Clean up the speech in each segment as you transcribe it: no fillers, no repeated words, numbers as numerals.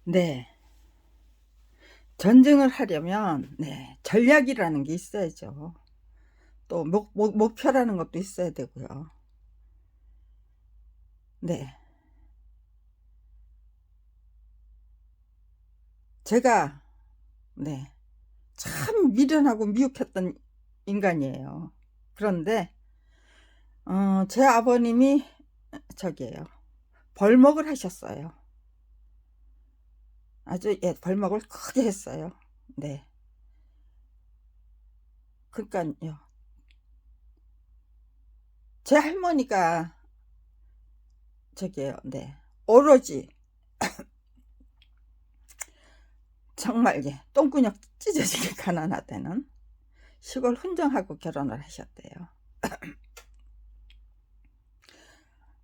네. 전쟁을 하려면 전략이라는 게 있어야죠. 또 목표라는 것도 있어야 되고요. 네. 제가 네. 참 미련하고 미혹했던 인간이에요. 그런데 제 아버님이 저기예요. 벌목을 하셨어요. 아주 벌목을 크게 했어요. 네. 그러니깐요. 제 할머니가 저기예요. 네. 오로지 정말 똥구녕 찢어지게 가난하다는 시골 훈정하고 결혼을 하셨대요.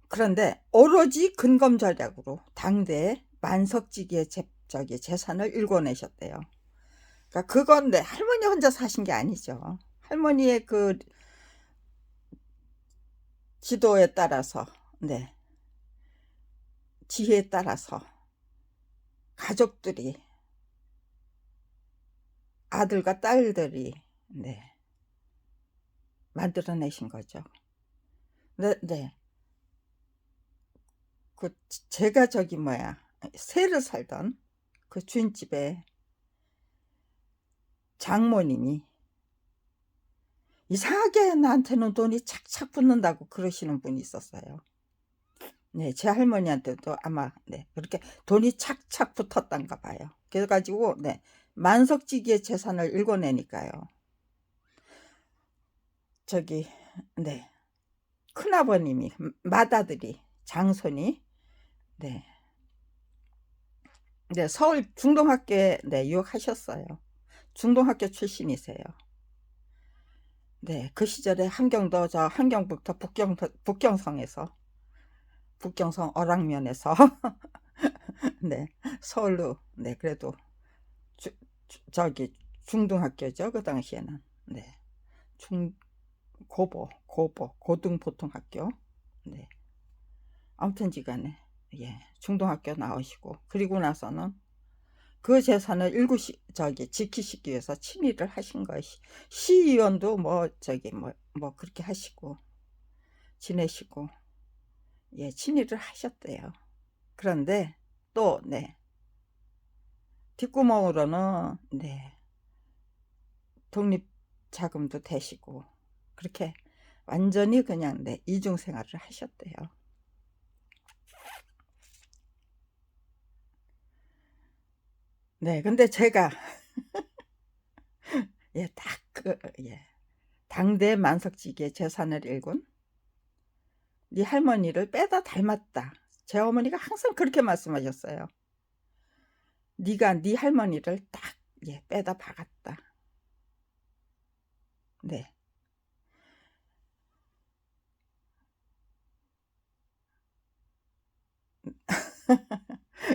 그런데 오로지 근검 전략으로 당대에 만석지기의 재산을 일궈내셨대요. 그러니까 그건 할머니 혼자 사신 게 아니죠. 할머니의 그 지도에 따라서 지혜에 따라서 가족들이, 아들과 딸들이 만들어내신 거죠. 네. 그 제가 새를 살던 그 주인집에 장모님이 이상하게 나한테는 돈이 착착 붙는다고 그러시는 분이 있었어요. 네, 제 할머니한테도 아마 그렇게 돈이 착착 붙었단가 봐요. 그래가지고 만석지기의 재산을 읽어내니까요. 저기 큰아버님이, 맏아들이, 장손이 서울 중동학교에 유학하셨어요. 중동학교 출신이세요. 그 시절에 한경부터 북경성에서, 북경성 어랑면에서 서울로 그래도 저기 중등학교죠. 그 당시에는 중 고등보통학교. 아무튼지간에 중등학교 나오시고, 그리고 나서는 그 재산을 지키시기 위해서 친일을 하신 것이, 시의원도 그렇게 하시고 지내시고 친일을 하셨대요. 그런데 또 뒷구멍으로는 독립자금도 대시고 그렇게 완전히 그냥 이중생활을 하셨대요. 근데 제가 당대 만석지기의 재산을 읽은 네 할머니를 빼다 닮았다. 제 어머니가 항상 그렇게 말씀하셨어요. 네가 네 할머니를 딱 빼다 박았다.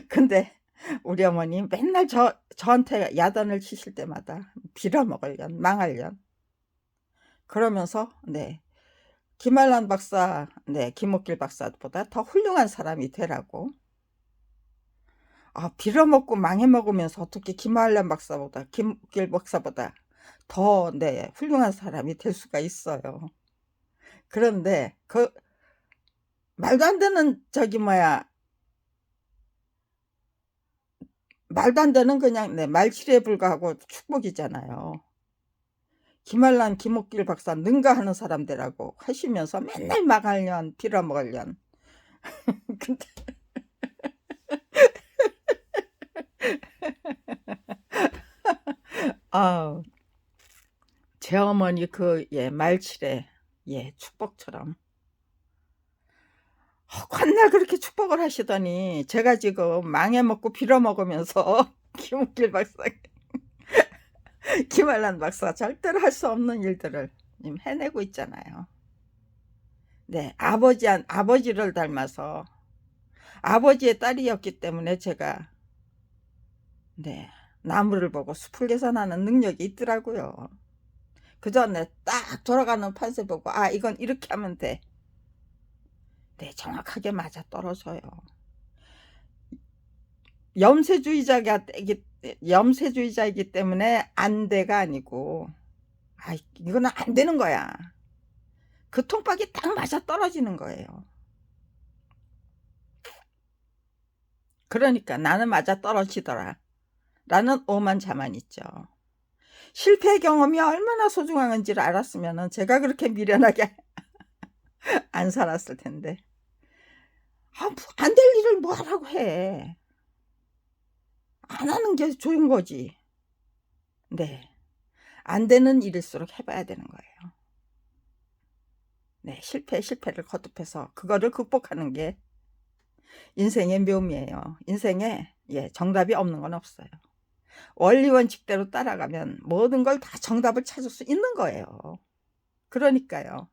근데 우리 어머니 맨날 저한테 야단을 치실 때마다 빌어먹을련, 망할련 그러면서 김한란 박사, 김옥길 박사보다 더 훌륭한 사람이 되라고. 빌어먹고 망해먹으면서 어떻게 김한란 박사보다, 김옥길 박사보다 더 훌륭한 사람이 될 수가 있어요. 그런데 그 말도 안 되는 말도 안 되는 그냥 말실에 불과하고 축복이잖아요. 김한란, 김옥길 박사 능가하는 사람들하고 하시면서 맨날 망할련, 빌어먹을련. 근데 제 어머니 말칠에 축복처럼 맨날 그렇게 축복을 하시더니 제가 지금 망해먹고 빌어먹으면서 김옥길 박사, 김한란 박사 절대로 할 수 없는 일들을 해내고 있잖아요. 아버지를 닮아서 아버지의 딸이었기 때문에 제가 나무를 보고 숲을 계산하는 능력이 있더라고요. 그 전에 딱 돌아가는 판세 보고 이건 이렇게 하면 돼. 정확하게 맞아 떨어져요. 염세주의자이기 때문에 안 돼가 아니고, 아, 이거는 안 되는 거야. 그 통박이 딱 맞아 떨어지는 거예요. 그러니까 나는 맞아 떨어지더라 라는 오만자만 있죠. 실패 경험이 얼마나 소중한지를 알았으면 제가 그렇게 미련하게 안 살았을 텐데. 안 될 일을 뭐 하라고 해. 안 하는 게 좋은 거지. 네. 안 되는 일일수록 해봐야 되는 거예요. 네. 실패를 거듭해서 그거를 극복하는 게 인생의 묘미예요. 인생에 정답이 없는 건 없어요. 원리 원칙대로 따라가면 모든 걸 다 정답을 찾을 수 있는 거예요. 그러니까요.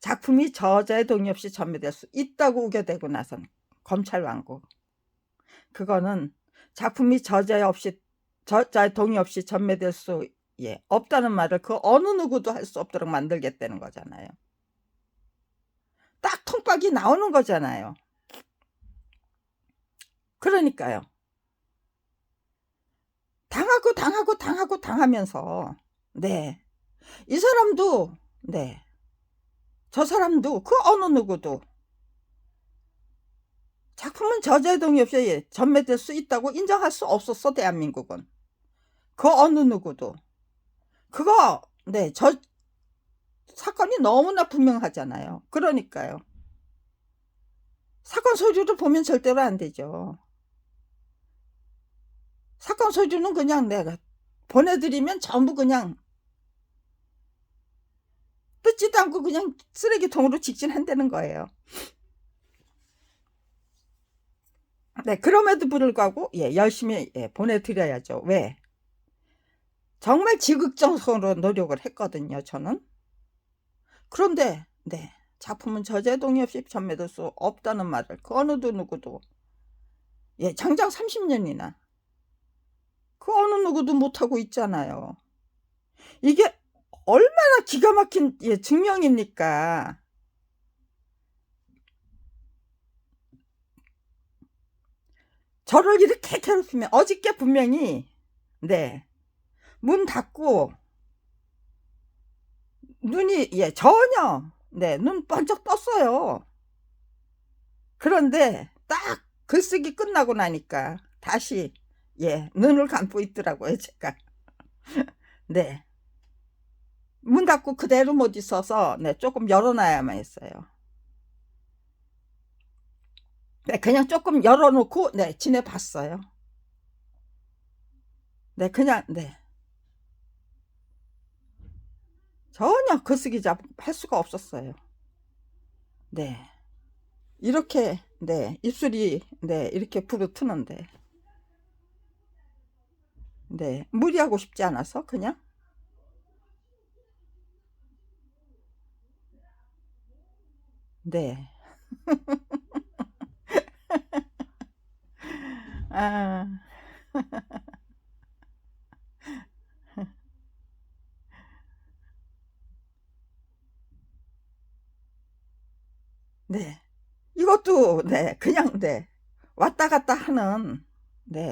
작품이 저자의 동의 없이 전매될 수 있다고 우겨대고 나선 검찰왕국. 그거는 작품이 저자의 동의 없이 전매될 수 없다는 말을 그 어느 누구도 할 수 없도록 만들겠다는 거잖아요. 딱 통박이 나오는 거잖아요. 그러니까요. 당하면서 네. 이 사람도 네. 저 사람도 그 어느 누구도 작품은 저자의 동의 없이 전매될 수 있다고 인정할 수 없었어. 대한민국은. 그 어느 누구도. 그거 사건이 너무나 분명하잖아요. 그러니까요. 사건 서류를 보면 절대로 안 되죠. 사건 서류는 그냥 내가 보내드리면 전부 그냥 뜯지도 않고 그냥 쓰레기통으로 직진한다는 거예요. 네, 그럼에도 불구하고 열심히 보내드려야죠. 왜? 정말 지극정성으로 노력을 했거든요. 저는. 그런데 작품은 저자의 동의 없이 전매될 수 없다는 말을 그 어느 누구도 장장 30년이나 그 어느 누구도 못하고 있잖아요. 이게 얼마나 기가 막힌 증명입니까? 저를 이렇게 괴롭히면 어저께 분명히 문 닫고 눈이 전혀 눈 번쩍 떴어요. 그런데 딱 글쓰기 끝나고 나니까 다시 눈을 감고 있더라고요. 제가 문 닫고 그대로 못 있어서 조금 열어놔야만 했어요. 그냥 조금 열어놓고 지내봤어요. 그냥 전혀 글쓰기 할 수가 없었어요. 이렇게 입술이 이렇게 부르트는데 무리하고 싶지 않아서 그냥 아, 이것도 그냥 왔다 갔다 하는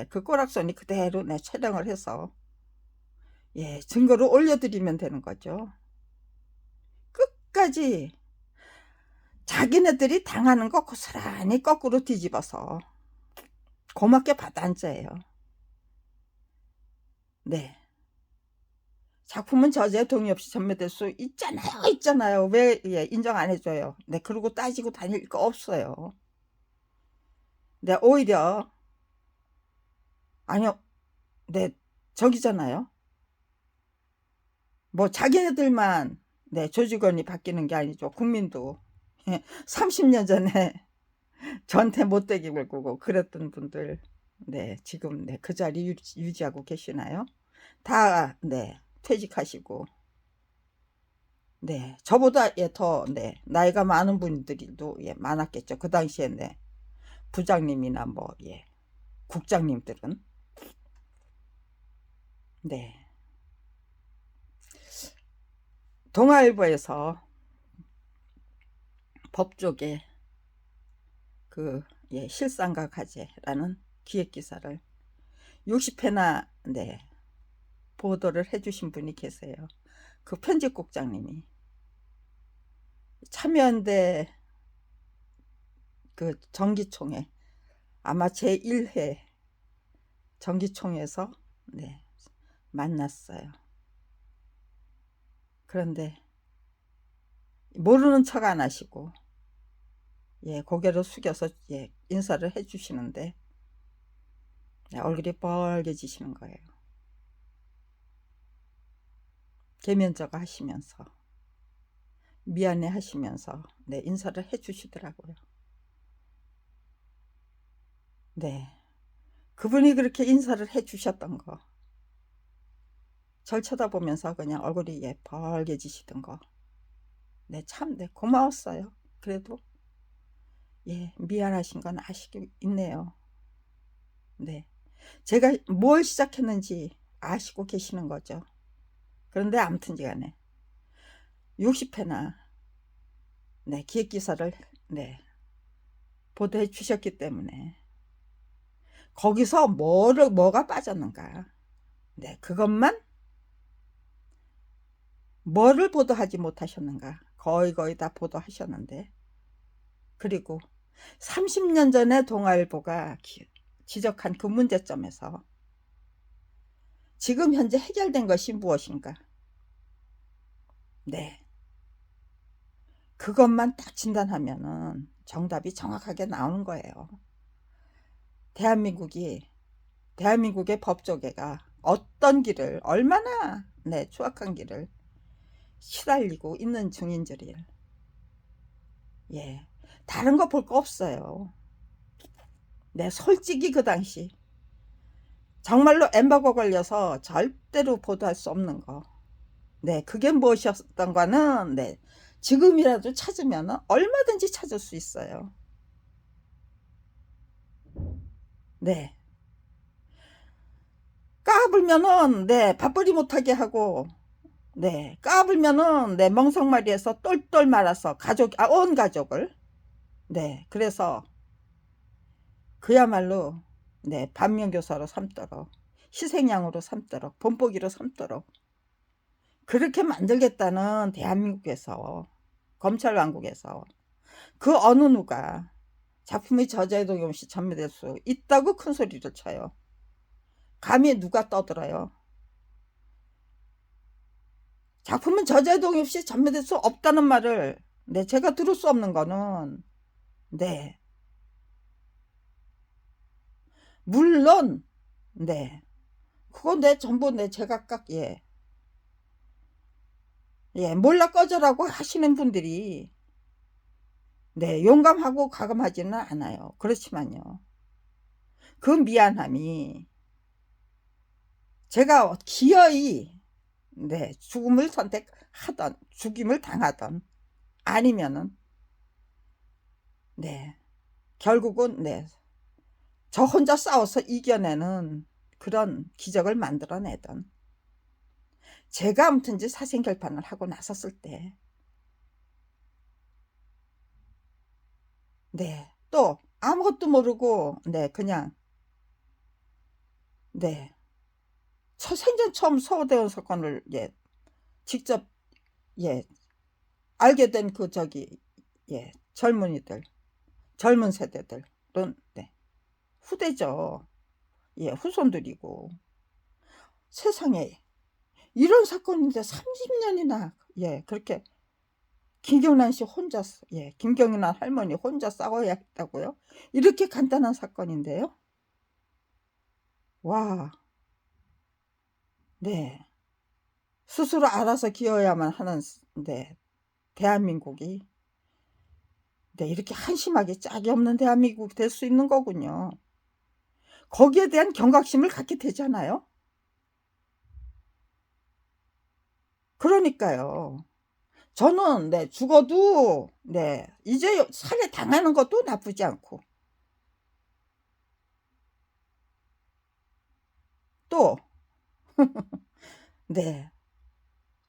그 꼬락서니 그대로 촬영을 해서 증거를 올려드리면 되는 거죠. 끝까지 자기네들이 당하는 거 고스란히 거꾸로 뒤집어서 고맙게 받아앉아요. 작품은 저자의 동의 없이 전매될 수 있잖아요. 왜 인정 안 해줘요? 그러고 따지고 다닐 거 없어요. 오히려 아니요. 저기잖아요. 뭐 자기네들만 조직원이 바뀌는 게 아니죠. 국민도 30년 전에 전태 못되게 굴고 그랬던 분들 지금 그 자리 유지하고 계시나요? 다 퇴직하시고 저보다 더 나이가 많은 분들도 많았겠죠. 그 당시에 부장님이나 뭐 국장님들은 동아일보에서 법조계 그 실상과 가제라는 기획기사를 60회나 네 보도를 해주신 분이 계세요. 그 편집국장님이 참여연대 그 정기총회 아마 제1회 정기총회에서 네 만났어요. 그런데 모르는 척 안 하시고 예 고개를 숙여서 예 인사를 해주시는데 얼굴이 빨개지시는 거예요. 개면저가 하시면서 미안해 하시면서 네 인사를 해주시더라고요. 네 그분이 그렇게 인사를 해주셨던 거 절 쳐다보면서 그냥 얼굴이 예 빨개지시던 거 네 참 네 고마웠어요. 그래도 예 미안하신 건 아시고 있네요. 네 제가 뭘 시작했는지 아시고 계시는 거죠. 그런데 아무튼간에 60회나 네 기획기사를 네 보도해 주셨기 때문에 거기서 뭐가 빠졌는가 네 그것만 뭐를 보도하지 못하셨는가 거의 다 보도하셨는데 그리고 30년 전에 동아일보가 지적한 그 문제점에서 지금 현재 해결된 것이 무엇인가 네 그것만 딱 진단하면은 정답이 정확하게 나오는 거예요. 대한민국의 법조계가 어떤 길을 얼마나 네 추악한 길을 시달리고 있는 중인지를 예 다른 거 볼 거 없어요. 네 솔직히 그 당시 정말로 엠바고 걸려서 절대로 보도할 수 없는 거 네 그게 무엇이었던가는 네 지금이라도 찾으면 얼마든지 찾을 수 있어요. 네 까불면은 네 밥벌이 못하게 하고 네 까불면은 네 멍석마리에서 똘똘 말아서 온 가족을 네 그래서 그야말로 네 반면교사로 삼도록 희생양으로 삼도록 본보기로 삼도록 그렇게 만들겠다는 대한민국에서 검찰왕국에서 그 어느 누가 작품의 저자애동이 없이 전매될 수 있다고 큰 소리를 쳐요. 감히 누가 떠들어요. 작품은 저자애동이 없이 전매될 수 없다는 말을 네 제가 들을 수 없는 거는 네 물론 네 그건 내 전부 내 제각각 몰라 꺼져라고 하시는 분들이 네 용감하고 과감하지는 않아요. 그렇지만요 그 미안함이 제가 기어이 네 죽음을 선택하던 죽임을 당하던 아니면은 네 결국은 네 저 혼자 싸워서 이겨내는 그런 기적을 만들어내던 제가 아무튼지 사생결판을 하고 나섰을 때 네 또 아무것도 모르고 네 그냥 네 생전 처음 서울대원 사건을 예 직접 예 알게 된 그 젊은이들 젊은 세대들은 네 후대죠. 예 후손들이고 세상에 이런 사건인데 30년이나 예 그렇게 김경란 씨 혼자 김경란 할머니 혼자 싸워야 했다고요? 이렇게 간단한 사건인데요. 와 네 스스로 알아서 기어야만 하는 네 대한민국이 네 이렇게 한심하게 짝이 없는 대한민국이 될 수 있는 거군요. 거기에 대한 경각심을 갖게 되잖아요. 그러니까요. 저는 네 죽어도 네 이제 살해당하는 것도 나쁘지 않고 또 네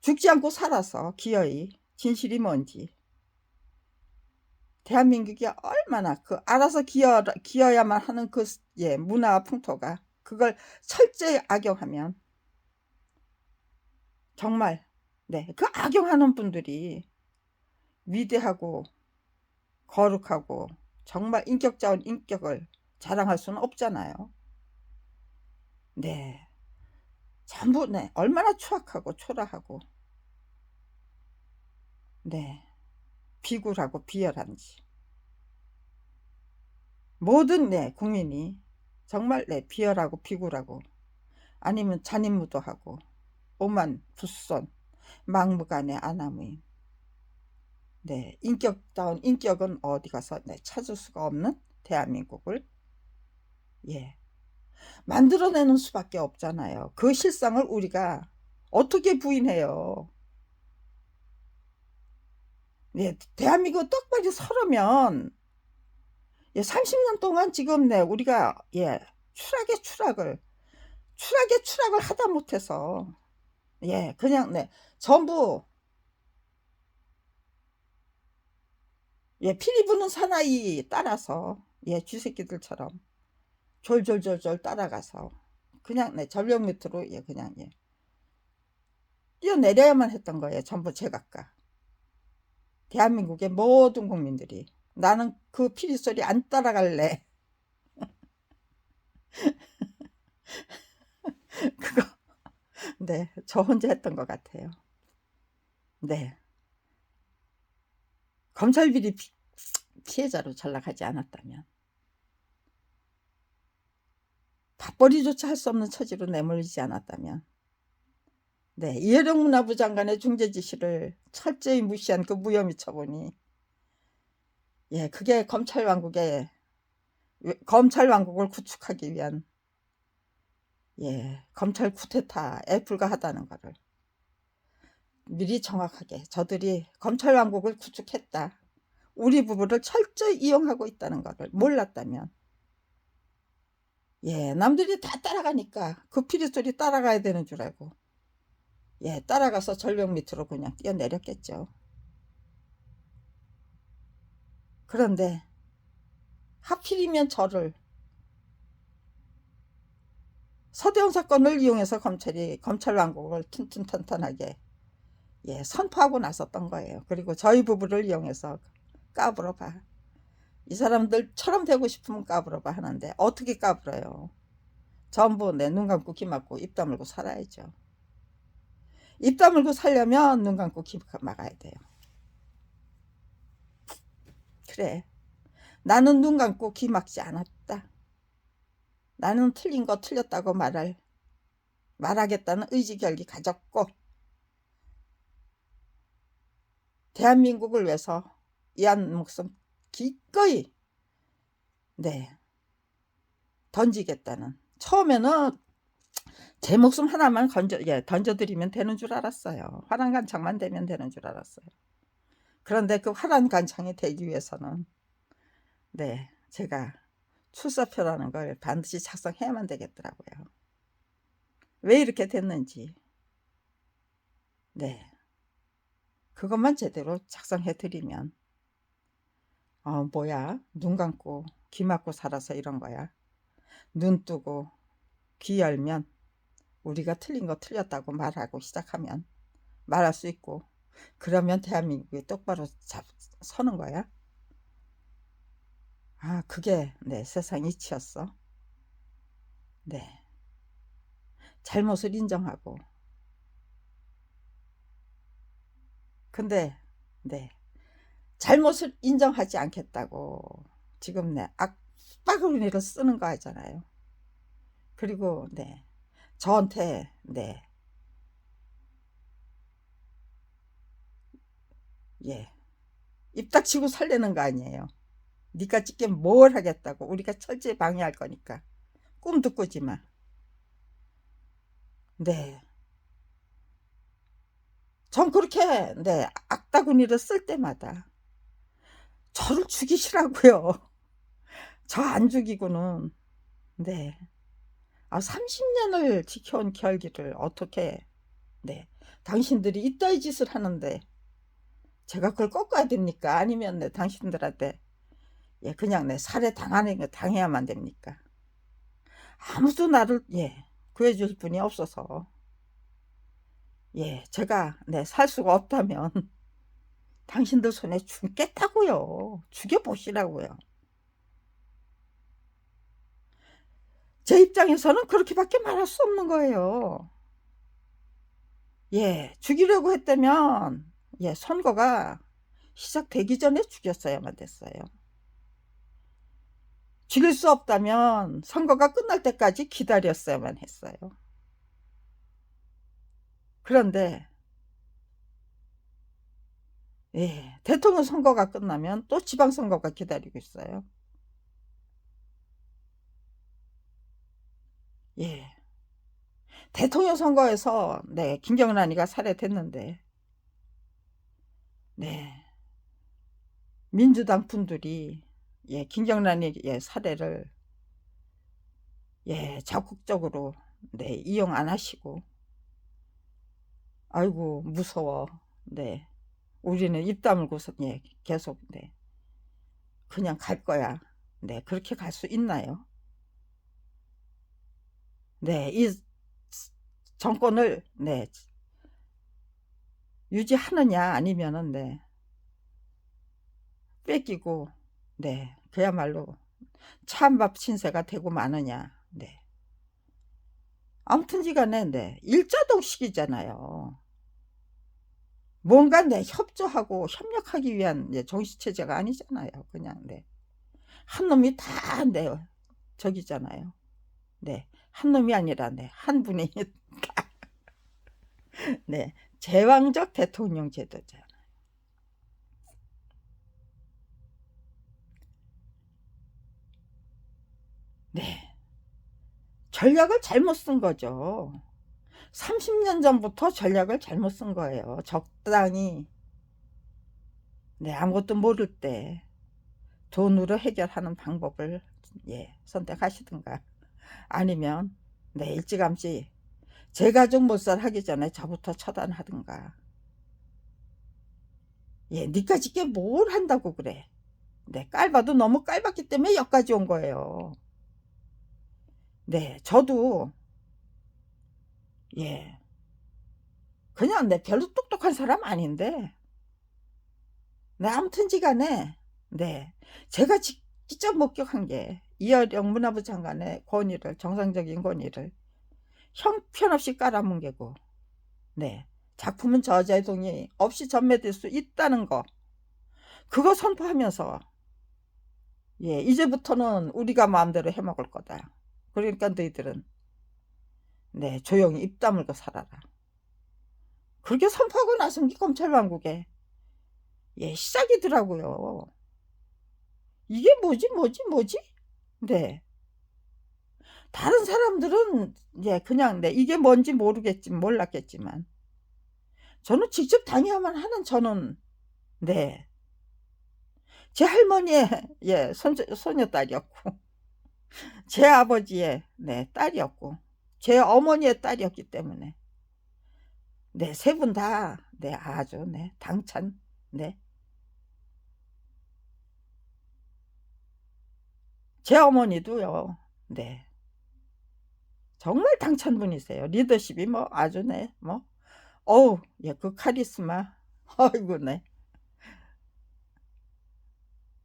죽지 않고 살아서 기어이 진실이 뭔지 대한민국이 얼마나 그 알아서 기어야만 하는 그 문화와 풍토가 그걸 철저히 악용하면 정말 그 악용하는 분들이 위대하고 거룩하고 정말 인격자운 인격을 자랑할 수는 없잖아요. 전부 얼마나 추악하고 초라하고 비굴하고 비열한지 모든 국민이 정말 비열하고 비굴하고 아니면 잔인무도하고 오만 불손 막무가내 안하무인 인격다운 인격은 어디 가서 찾을 수가 없는 대한민국을 만들어내는 수밖에 없잖아요. 그 실상을 우리가 어떻게 부인해요. 대한민국 똑바로 서려면 30년 동안 지금 우리가 추락의 추락을 하다 못해서 그냥 전부 피리 부는 사나이 따라서 쥐새끼들처럼 졸졸졸졸 따라가서 그냥 전력 밑으로 그냥 뛰어내려야만 했던 거예요. 전부 제각각 대한민국의 모든 국민들이 나는 그 피리소리 안 따라갈래. 그거 저 혼자 했던 것 같아요. 검찰 비리 피해자로 전락하지 않았다면 밥벌이조차 할 수 없는 처지로 내몰리지 않았다면 이해령 문화부 장관의 중재 지시를 철저히 무시한 그 무혐의 처분이 그게 검찰 왕국을 구축하기 위한 검찰 쿠데타에 불과하다는 것을 미리 정확하게 저들이 검찰 왕국을 구축했다. 우리 부부를 철저히 이용하고 있다는 것을 몰랐다면 남들이 다 따라가니까 그 피리소리 따라가야 되는 줄 알고 따라가서 절벽 밑으로 그냥 뛰어내렸겠죠. 그런데 하필이면 저를 서대원 사건을 이용해서 검찰 왕국을 튼튼탄탄하게 선포하고 나섰던 거예요. 그리고 저희 부부를 이용해서 까불어봐. 이 사람들처럼 되고 싶으면 까불어봐 하는데 어떻게 까불어요. 전부 눈 감고 귀 막고 입 다물고 살아야죠. 입 다물고 살려면 눈 감고 귀 막아야 돼요. 그래, 나는 눈 감고 귀 막지 않았다. 나는 틀린 거 틀렸다고 말하겠다는 의지결기 가졌고 대한민국을 위해서 이 한 목숨 기꺼이 던지겠다는, 처음에는 제 목숨 하나만 던져드리면 되는 줄 알았어요. 화랑간창만 되면 되는 줄 알았어요. 그런데 그 화랑간창이 되기 위해서는 제가 출사표라는 걸 반드시 작성해야만 되겠더라고요. 왜 이렇게 됐는지 그것만 제대로 작성해 드리면 뭐야, 눈 감고 귀 막고 살아서 이런 거야. 눈 뜨고 귀 열면 우리가 틀린 거 틀렸다고 말하고 시작하면 말할 수 있고, 그러면 대한민국이 똑바로 서는 거야. 그게 세상 이치였어. 잘못을 인정하고. 근데 잘못을 인정하지 않겠다고 지금 악바구니를 쓰는 거 하잖아요. 그리고 저한테 입 닥치고 살려는 거 아니에요. 니가 찍게 뭘 하겠다고. 우리가 철저히 방해할 거니까 꿈도 꾸지 마. 전 그렇게 악다구니를 쓸 때마다 저를 죽이시라고요. 저 안 죽이고는 30년을 지켜온 결기를 어떻게 당신들이 이따위 짓을 하는데 제가 그걸 꺾어야 됩니까? 아니면 네, 당신들한테 예, 그냥 네, 살해 당하는 거 당해야만 됩니까? 아무도 나를 예, 구해줄 분이 없어서 예, 제가 네, 살 수가 없다면 당신들 손에 죽겠다고요. 죽여보시라고요. 제 입장에서는 그렇게밖에 말할 수 없는 거예요. 예, 죽이려고 했다면 예, 선거가 시작되기 전에 죽였어야만 됐어요. 죽일 수 없다면 선거가 끝날 때까지 기다렸어야만 했어요. 그런데 예, 대통령 선거가 끝나면 또 지방선거가 기다리고 있어요. 예, 대통령 선거에서 네, 김경란이가 살해됐는데 네, 민주당 분들이 예, 김경란이 예, 살해를 예, 적극적으로 네, 이용 안 하시고 아이고 무서워. 네, 우리는 입 다물고서 예, 계속 네, 그냥 갈 거야. 네, 그렇게 갈 수 있나요? 네, 이 정권을 네, 유지하느냐 아니면은 네, 뺏기고 네, 그야말로 찬밥 신세가 되고 마느냐. 네. 아무튼지간에 네, 일자독식이잖아요. 뭔가 네, 협조하고 협력하기 위한 네, 정치체제가 아니잖아요. 그냥 네, 한 놈이 다 네, 저기잖아요. 네, 한 놈이 아니라 네, 한 분이 다 네, 제왕적 대통령 제도죠. 네, 전략을 잘못 쓴 거죠. 30년 전부터 전략을 잘못 쓴 거예요. 적당히 네, 아무것도 모를 때 돈으로 해결하는 방법을 예, 선택하시든가 아니면 네, 일찌감치 제 가족 못살 하기 전에 저부터 처단하든가. 예, 니까지 게 뭘 한다고 그래. 네, 깔봐도 너무 깔봤기 때문에 여기까지 온 거예요. 네, 저도 예, 그냥 네, 별로 똑똑한 사람 아닌데 네, 아무튼지간에 네, 제가 직접 목격한 게 이어령 문화부 장관의 권위를 정상적인 권위를 형편없이 깔아뭉개고 네, 작품은 저자의 동의 없이 전매될 수 있다는 거 그거 선포하면서 예, 이제부터는 우리가 마음대로 해먹을 거다. 그러니까 너희들은 네, 조용히 입 다물고 살아라. 그렇게 선포하고 나선 게 검찰왕국에 예, 시작이더라고요. 이게 뭐지? 네. 다른 사람들은 예, 그냥 네, 이게 뭔지 몰랐겠지만 저는 직접 당해야만 하는 저는 네, 제 할머니의 예, 소녀딸이었고 제 아버지의 네, 딸이었고 제 어머니의 딸이었기 때문에 네, 세 분 다 네, 아주 네, 당찬 네. 제 어머니도요. 네. 정말 당찬 분이세요. 리더십이 뭐 아주 네. 뭐 어우, 예, 그 카리스마. 아이고 네.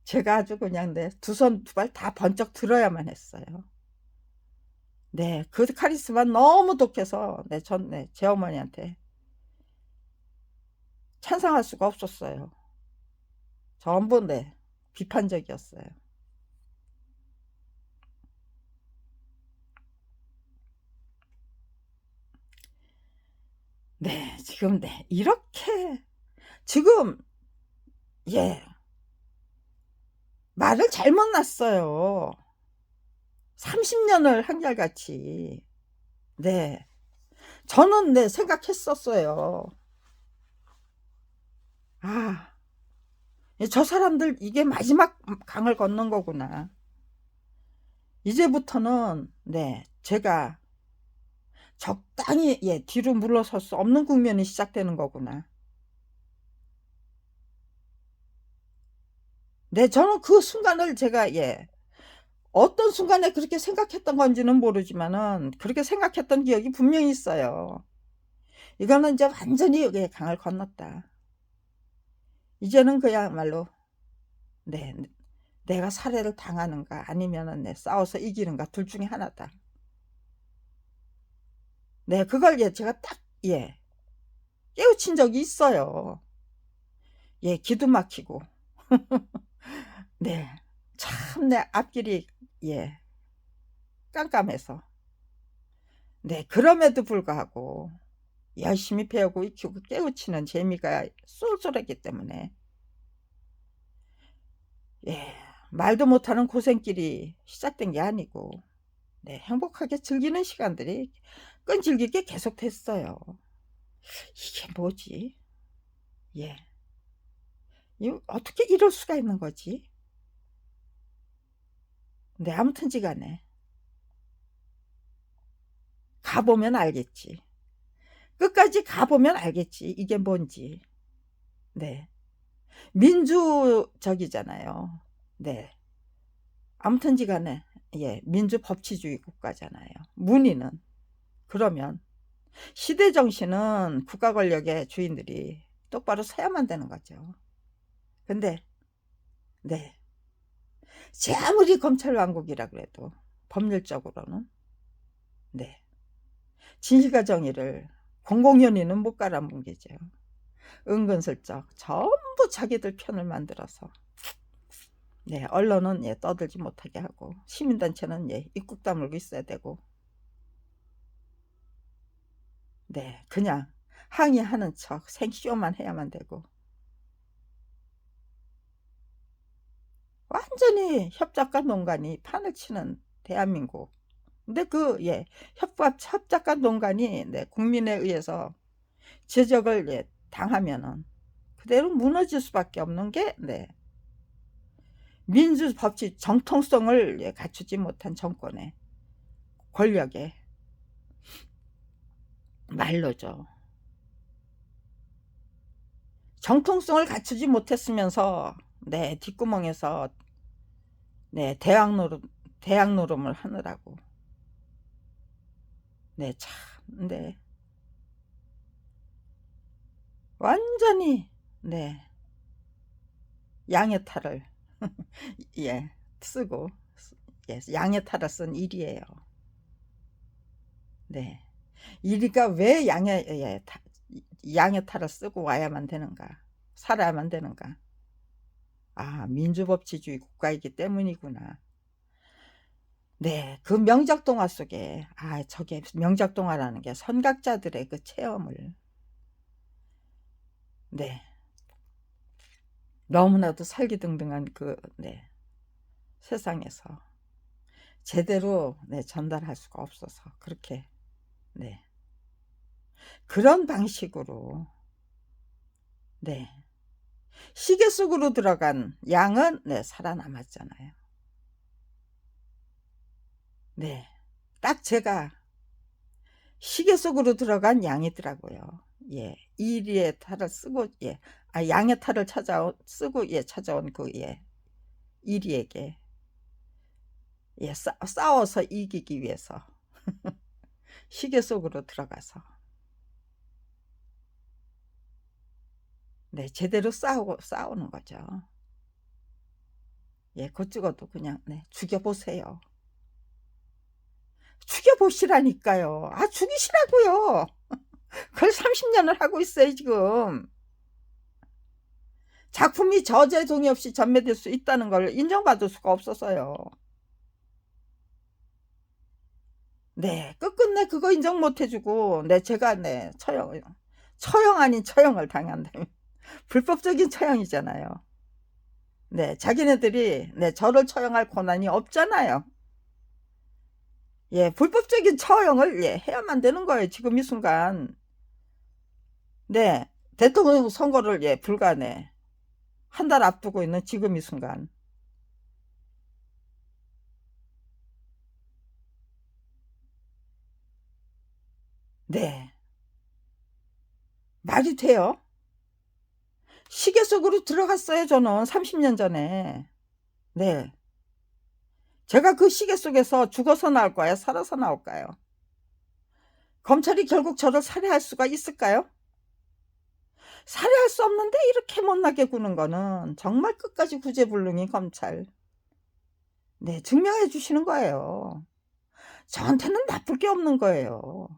제가 아주 그냥 네, 두 손 두 발 다 번쩍 들어야만 했어요. 네, 그 카리스마 너무 독해서 네, 네, 제 어머니한테 찬성할 수가 없었어요. 전부 네, 비판적이었어요. 네, 지금 네, 이렇게 지금 예, 말을 잘못 놨어요. 30년을 한결같이. 네. 저는 네, 생각했었어요. 아, 저 사람들 이게 마지막 강을 건넌 거구나. 이제부터는 네, 제가 적당히 예, 뒤로 물러설 수 없는 국면이 시작되는 거구나. 네, 저는 그 순간을 제가 어떤 순간에 그렇게 생각했던 건지는 모르지만은 그렇게 생각했던 기억이 분명히 있어요. 이거는 이제 완전히 강을 건넜다. 이제는 그야말로 네, 내가 살해를 당하는가 아니면은 싸워서 이기는가 둘 중에 하나다. 네, 그걸 제가 딱 깨우친 적이 있어요. 기도 막히고. 네, 참 내 앞길이 깜깜해서. 네, 그럼에도 불구하고 열심히 배우고 익히고 깨우치는 재미가 쏠쏠했기 때문에 말도 못하는 고생길이 시작된 게 아니고 행복하게 즐기는 시간들이 끈질기게 계속됐어요. 이게 뭐지? 어떻게 이럴 수가 있는 거지? 네, 아무튼지 간에 가보면 알겠지. 끝까지 가보면 알겠지. 이게 뭔지. 네. 민주적이잖아요. 네. 아무튼지 간에 민주법치주의 국가잖아요. 문의는. 그러면 시대 정신은 국가 권력의 주인들이 똑바로 서야만 되는 거죠. 근데 네. 제 아무리 검찰 왕국이라 그래도 법률적으로는 진실과 정의를 공공연히는 못 깔아뭉개죠. 은근슬쩍 전부 자기들 편을 만들어서 언론은 떠들지 못하게 하고 시민단체는 입국 다물고 있어야 되고 그냥 항의하는 척 생쇼만 해야만 되고 완전히 협작과 농간이 판을 치는 대한민국. 근데 협작과 농간이 국민에 의해서 제적을 당하면은 그대로 무너질 수밖에 없는 게 민주법치 정통성을 갖추지 못한 정권의 권력의 말로죠. 정통성을 갖추지 못했으면서 뒷구멍에서 대학 노름을 하느라고 참 완전히 양의 탈을 쓰고 양의 탈을 쓴 일이에요. 이리가 왜 양의 탈을 쓰고 와야만 되는가, 살아야만 되는가. 아, 민주법치주의 국가이기 때문이구나. 그 명작동화 속에 저게 명작동화라는 게 선각자들의 그 체험을 너무나도 살기등등한 그 세상에서 제대로 전달할 수가 없어서 그렇게 그런 방식으로 시계 속으로 들어간 양은 살아남았잖아요. 딱 제가 시계 속으로 들어간 양이더라고요. 이리의 탈을 쓰고 양의 탈을 쓰고 찾아온 그 이리에게 싸워서 이기기 위해서 시계 속으로 들어가서 제대로 싸우는 거죠. 곧 죽어도 그냥 죽여보세요. 죽여보시라니까요. 죽이시라고요. 그걸 30년을 하고 있어요 지금. 작품이 저제 동의 없이 전매될 수 있다는 걸 인정받을 수가 없어서요. 끝끝내 그거 인정 못 해주고 제가 처형 아닌 처형을 당한다면 불법적인 처형이잖아요. 자기네들이 저를 처형할 권한이 없잖아요. 불법적인 처형을 해야만 되는 거예요 지금 이 순간. 대통령 선거를 불과 한 달 앞두고 있는 지금 이 순간. 말이 돼요? 시계 속으로 들어갔어요, 저는 30년 전에. 네. 제가 그 시계 속에서 죽어서 나올까요? 살아서 나올까요? 검찰이 결국 저를 살해할 수가 있을까요? 살해할 수 없는데 이렇게 못나게 구는 거는 정말 끝까지 구제불능이 검찰. 네, 증명해 주시는 거예요. 저한테는 나쁠 게 없는 거예요.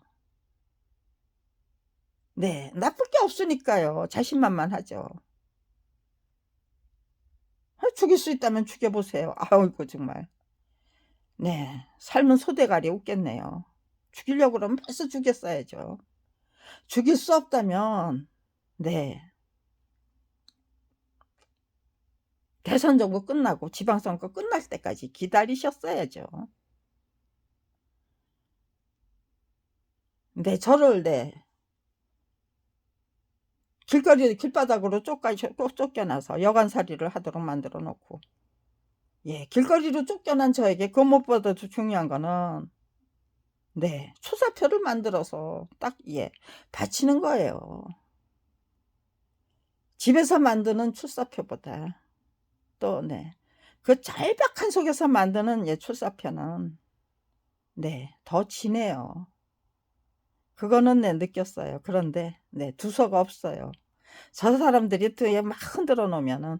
네, 나쁠 게 없으니까요. 자신만만하죠. 죽일 수 있다면 죽여보세요. 아이고 정말. 네, 삶은 소대가리 웃겠네요. 죽이려고 그러면 벌써 죽였어야죠. 죽일 수 없다면 네, 대선 정부 끝나고 지방선거 끝날 때까지 기다리셨어야죠. 네, 저를 네, 길바닥으로 쫓겨나서 여간살이를 하도록 만들어 놓고, 예, 길거리로 쫓겨난 저에게 그 무엇보다도 중요한 거는 네, 출사표를 만들어서 딱 예, 바치는 거예요. 집에서 만드는 출사표보다 또 네, 그 짤박한 속에서 만드는 예, 출사표는 네, 더 진해요. 그거는 네, 느꼈어요. 그런데 네, 두서가 없어요. 저 사람들이 뒤에 막 흔들어 놓으면은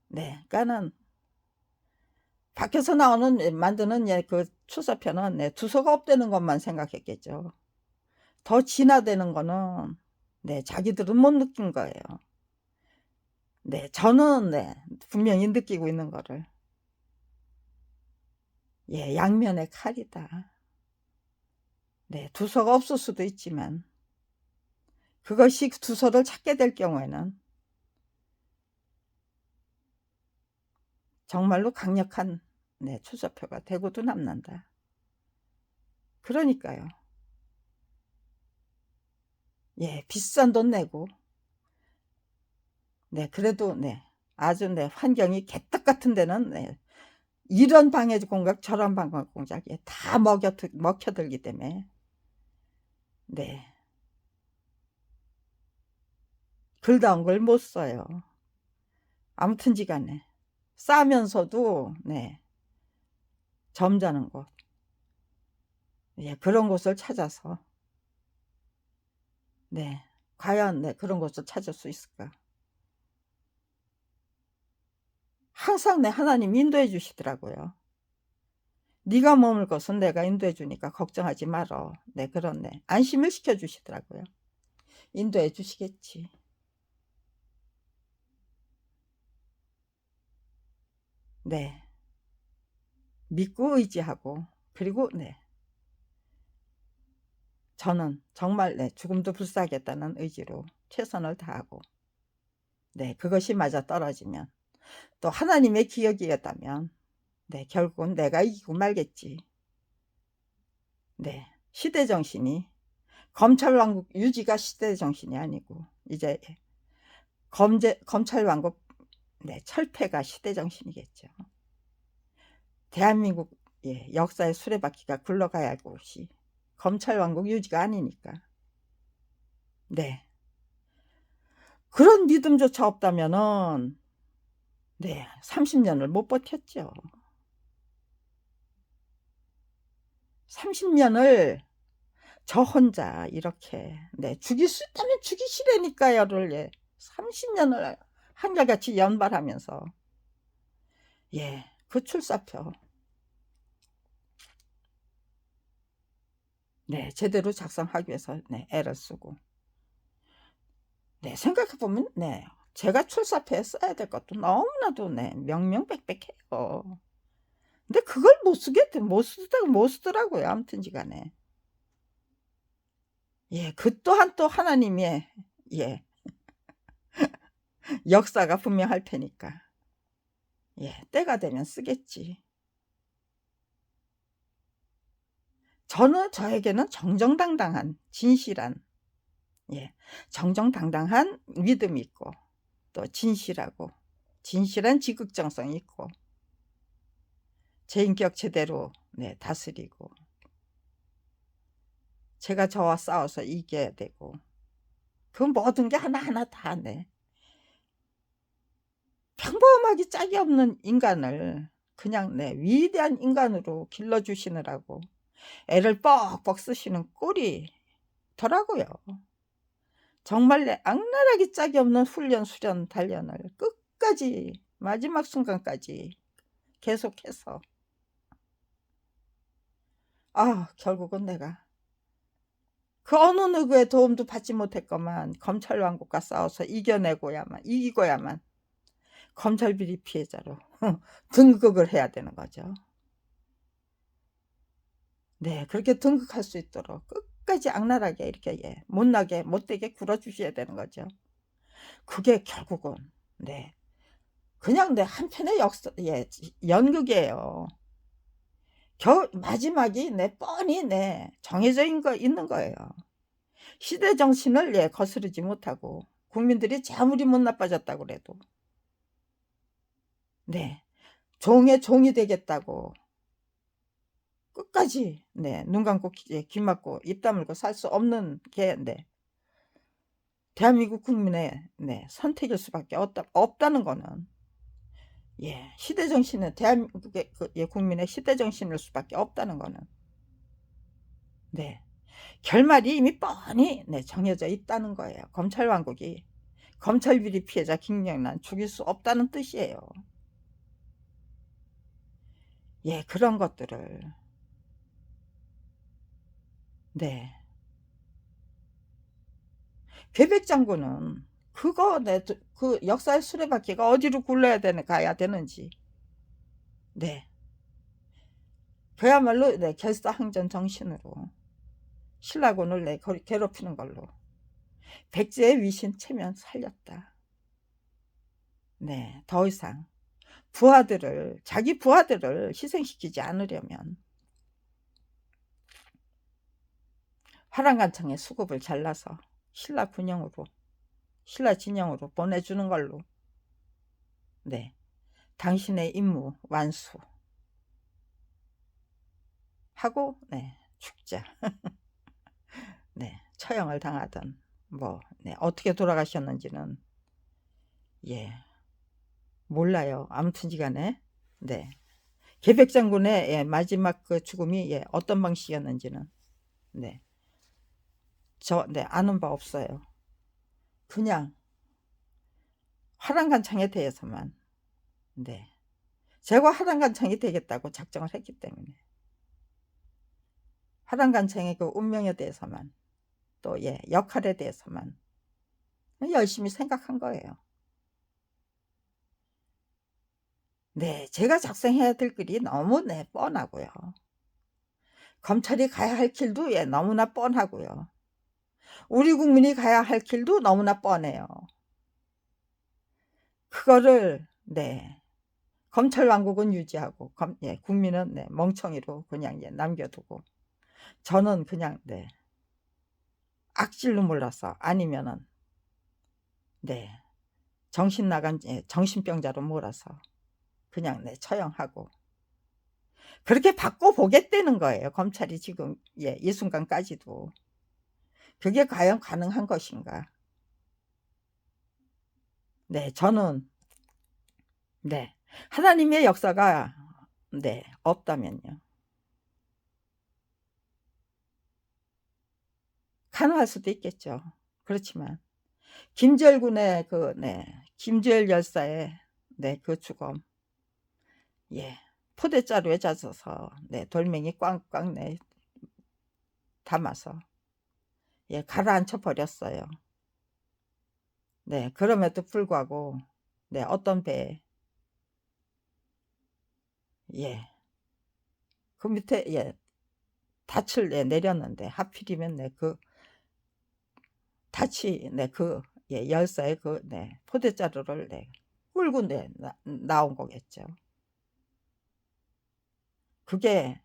네, 그러니까는 밖에서 나오는 만드는 예, 그 출사표는 네, 두서가 없다는 것만 생각했겠죠. 더 진화되는 거는 네, 자기들은 못 느낀 거예요. 네, 저는 네, 분명히 느끼고 있는 거를. 예, 양면의 칼이다. 네, 두서가 없을 수도 있지만 그것이 두서를 찾게 될 경우에는 정말로 강력한 네, 출사표가 되고도 남는다. 그러니까요. 예, 비싼 돈 내고 네, 그래도 네, 아주 네, 환경이 개떡 같은 데는 네, 이런 방해 공작 저런 방해 공작에 다 먹혀들기 때문에 네, 글다운 걸 못 써요. 아무튼지간에 싸면서도 네, 점잖은 곳, 예, 그런 곳을 찾아서 네, 과연 네, 그런 곳을 찾을 수 있을까? 항상 네, 하나님 인도해 주시더라고요. 네가 머물 것은 내가 인도해 주니까 걱정하지 말어. 네, 그런 네, 안심을 시켜 주시더라고요. 인도해 주시겠지. 네, 믿고 의지하고 그리고 네, 저는 정말 네, 죽음도 불사하겠다는 의지로 최선을 다하고 네, 그것이 맞아떨어지면 또 하나님의 기억이었다면 네, 결국은 내가 이기고 말겠지. 네, 시대정신이 검찰왕국 유지가 시대정신이 아니고 이제 검찰왕국 네, 철폐가 시대정신이겠죠. 대한민국 예, 역사의 수레바퀴가 굴러가야 할 곳이 검찰왕국 유지가 아니니까. 네, 그런 믿음조차 없다면은 네, 30년을 못 버텼죠. 30년을 저 혼자 이렇게 네, 죽일 수 있다면 죽이시라니까요를 예, 30년을 한결같이 연발하면서 예, 그 출사표 네, 제대로 작성하기 위해서 네, 애를 쓰고 네, 생각해보면 네, 제가 출사표에 써야 될 것도 너무나도 네, 명명백백해요. 근데 그걸 못 쓰더라고요. 아무튼지간에 예, 그 또한 또 하나님의 예, 역사가 분명할 테니까 예, 때가 되면 쓰겠지. 저에게는 정정당당한 진실한 예, 정정당당한 믿음이 있고 또 진실하고 진실한 지극정성이 있고 제 인격 제대로 네, 다스리고 제가 저와 싸워서 이겨야 되고 그 모든 게 하나하나 다 네, 평범하기 짝이 없는 인간을 그냥 위대한 인간으로 길러주시느라고 애를 뻑뻑 쓰시는 꼴이 더라고요. 정말 악랄하기 짝이 없는 훈련, 수련, 단련을 끝까지 마지막 순간까지 계속해서 결국은 내가 그 어느 누구의 도움도 받지 못했건만 검찰 왕국과 싸워서 이기고야만 검찰 비리 피해자로 등극을 해야 되는 거죠. 네, 그렇게 등극할 수 있도록 끝까지 악랄하게 이렇게 못나게 못되게 굴어주셔야 되는 거죠. 그게 결국은 그냥 한편의 연극이에요. 마지막이 뻔히 정해져 있는 거예요. 시대 정신을 거스르지 못하고 국민들이 아무리 못 나빠졌다고 그래도 종의 종이 되겠다고 끝까지 눈 감고 귀 막고 입 다물고 살 수 없는 게 대한민국 국민의 선택일 수밖에 없다는 거는 시대 정신은 대한민국의 국민의 시대 정신일 수밖에 없다는 거는 결말이 이미 뻔히 정해져 있다는 거예요. 검찰 왕국이 검찰 비리 피해자 김영란 죽일 수 없다는 뜻이에요. 그런 것들을 괴백 장군은 그거 그 역사의 수레바퀴가 어디로 가야 되는지 그야말로 결사항전 정신으로 신라군을 괴롭히는 걸로 백제의 위신 체면 살렸다. 더 이상 자기 부하들을 희생시키지 않으려면 화랑간창에 수급을 잘라서 신라 진영으로 보내주는 걸로 당신의 임무 완수 하고 죽자. 처형을 당하던 어떻게 돌아가셨는지는 몰라요. 아무튼지간에 계백장군의 마지막 그 죽음이 어떤 방식이었는지는 아는 바 없어요. 그냥 화랑간창에 대해서만 제가 화랑간창이 되겠다고 작정을 했기 때문에 화랑간창의 그 운명에 대해서만 또 역할에 대해서만 열심히 생각한 거예요. 제가 작성해야 될 글이 너무 뻔하고요. 검찰이 가야 할 길도 너무나 뻔하고요. 우리 국민이 가야 할 길도 너무나 뻔해요. 그거를 검찰 왕국은 유지하고 국민은 멍청이로 그냥 남겨두고 저는 그냥 악질로 몰라서 아니면은 정신 나간 정신병자로 몰아서 그냥 처형하고 그렇게 바꿔보겠다는 거예요. 검찰이 지금 이 순간까지도 그게 과연 가능한 것인가? 저는 하나님의 역사가 없다면요. 가능할 수도 있겠죠. 그렇지만 김재열군의 김재열 열사의 그 죽음 포대자루에 젖어서 돌멩이 꽝꽝 담아서 가라앉혀 버렸어요. 그럼에도 불구하고 어떤 배에 그 밑에 닻을 내렸는데 하필이면 그 닻이 그 열사의 그 포대자루를 끌고 나온 거겠죠. 그게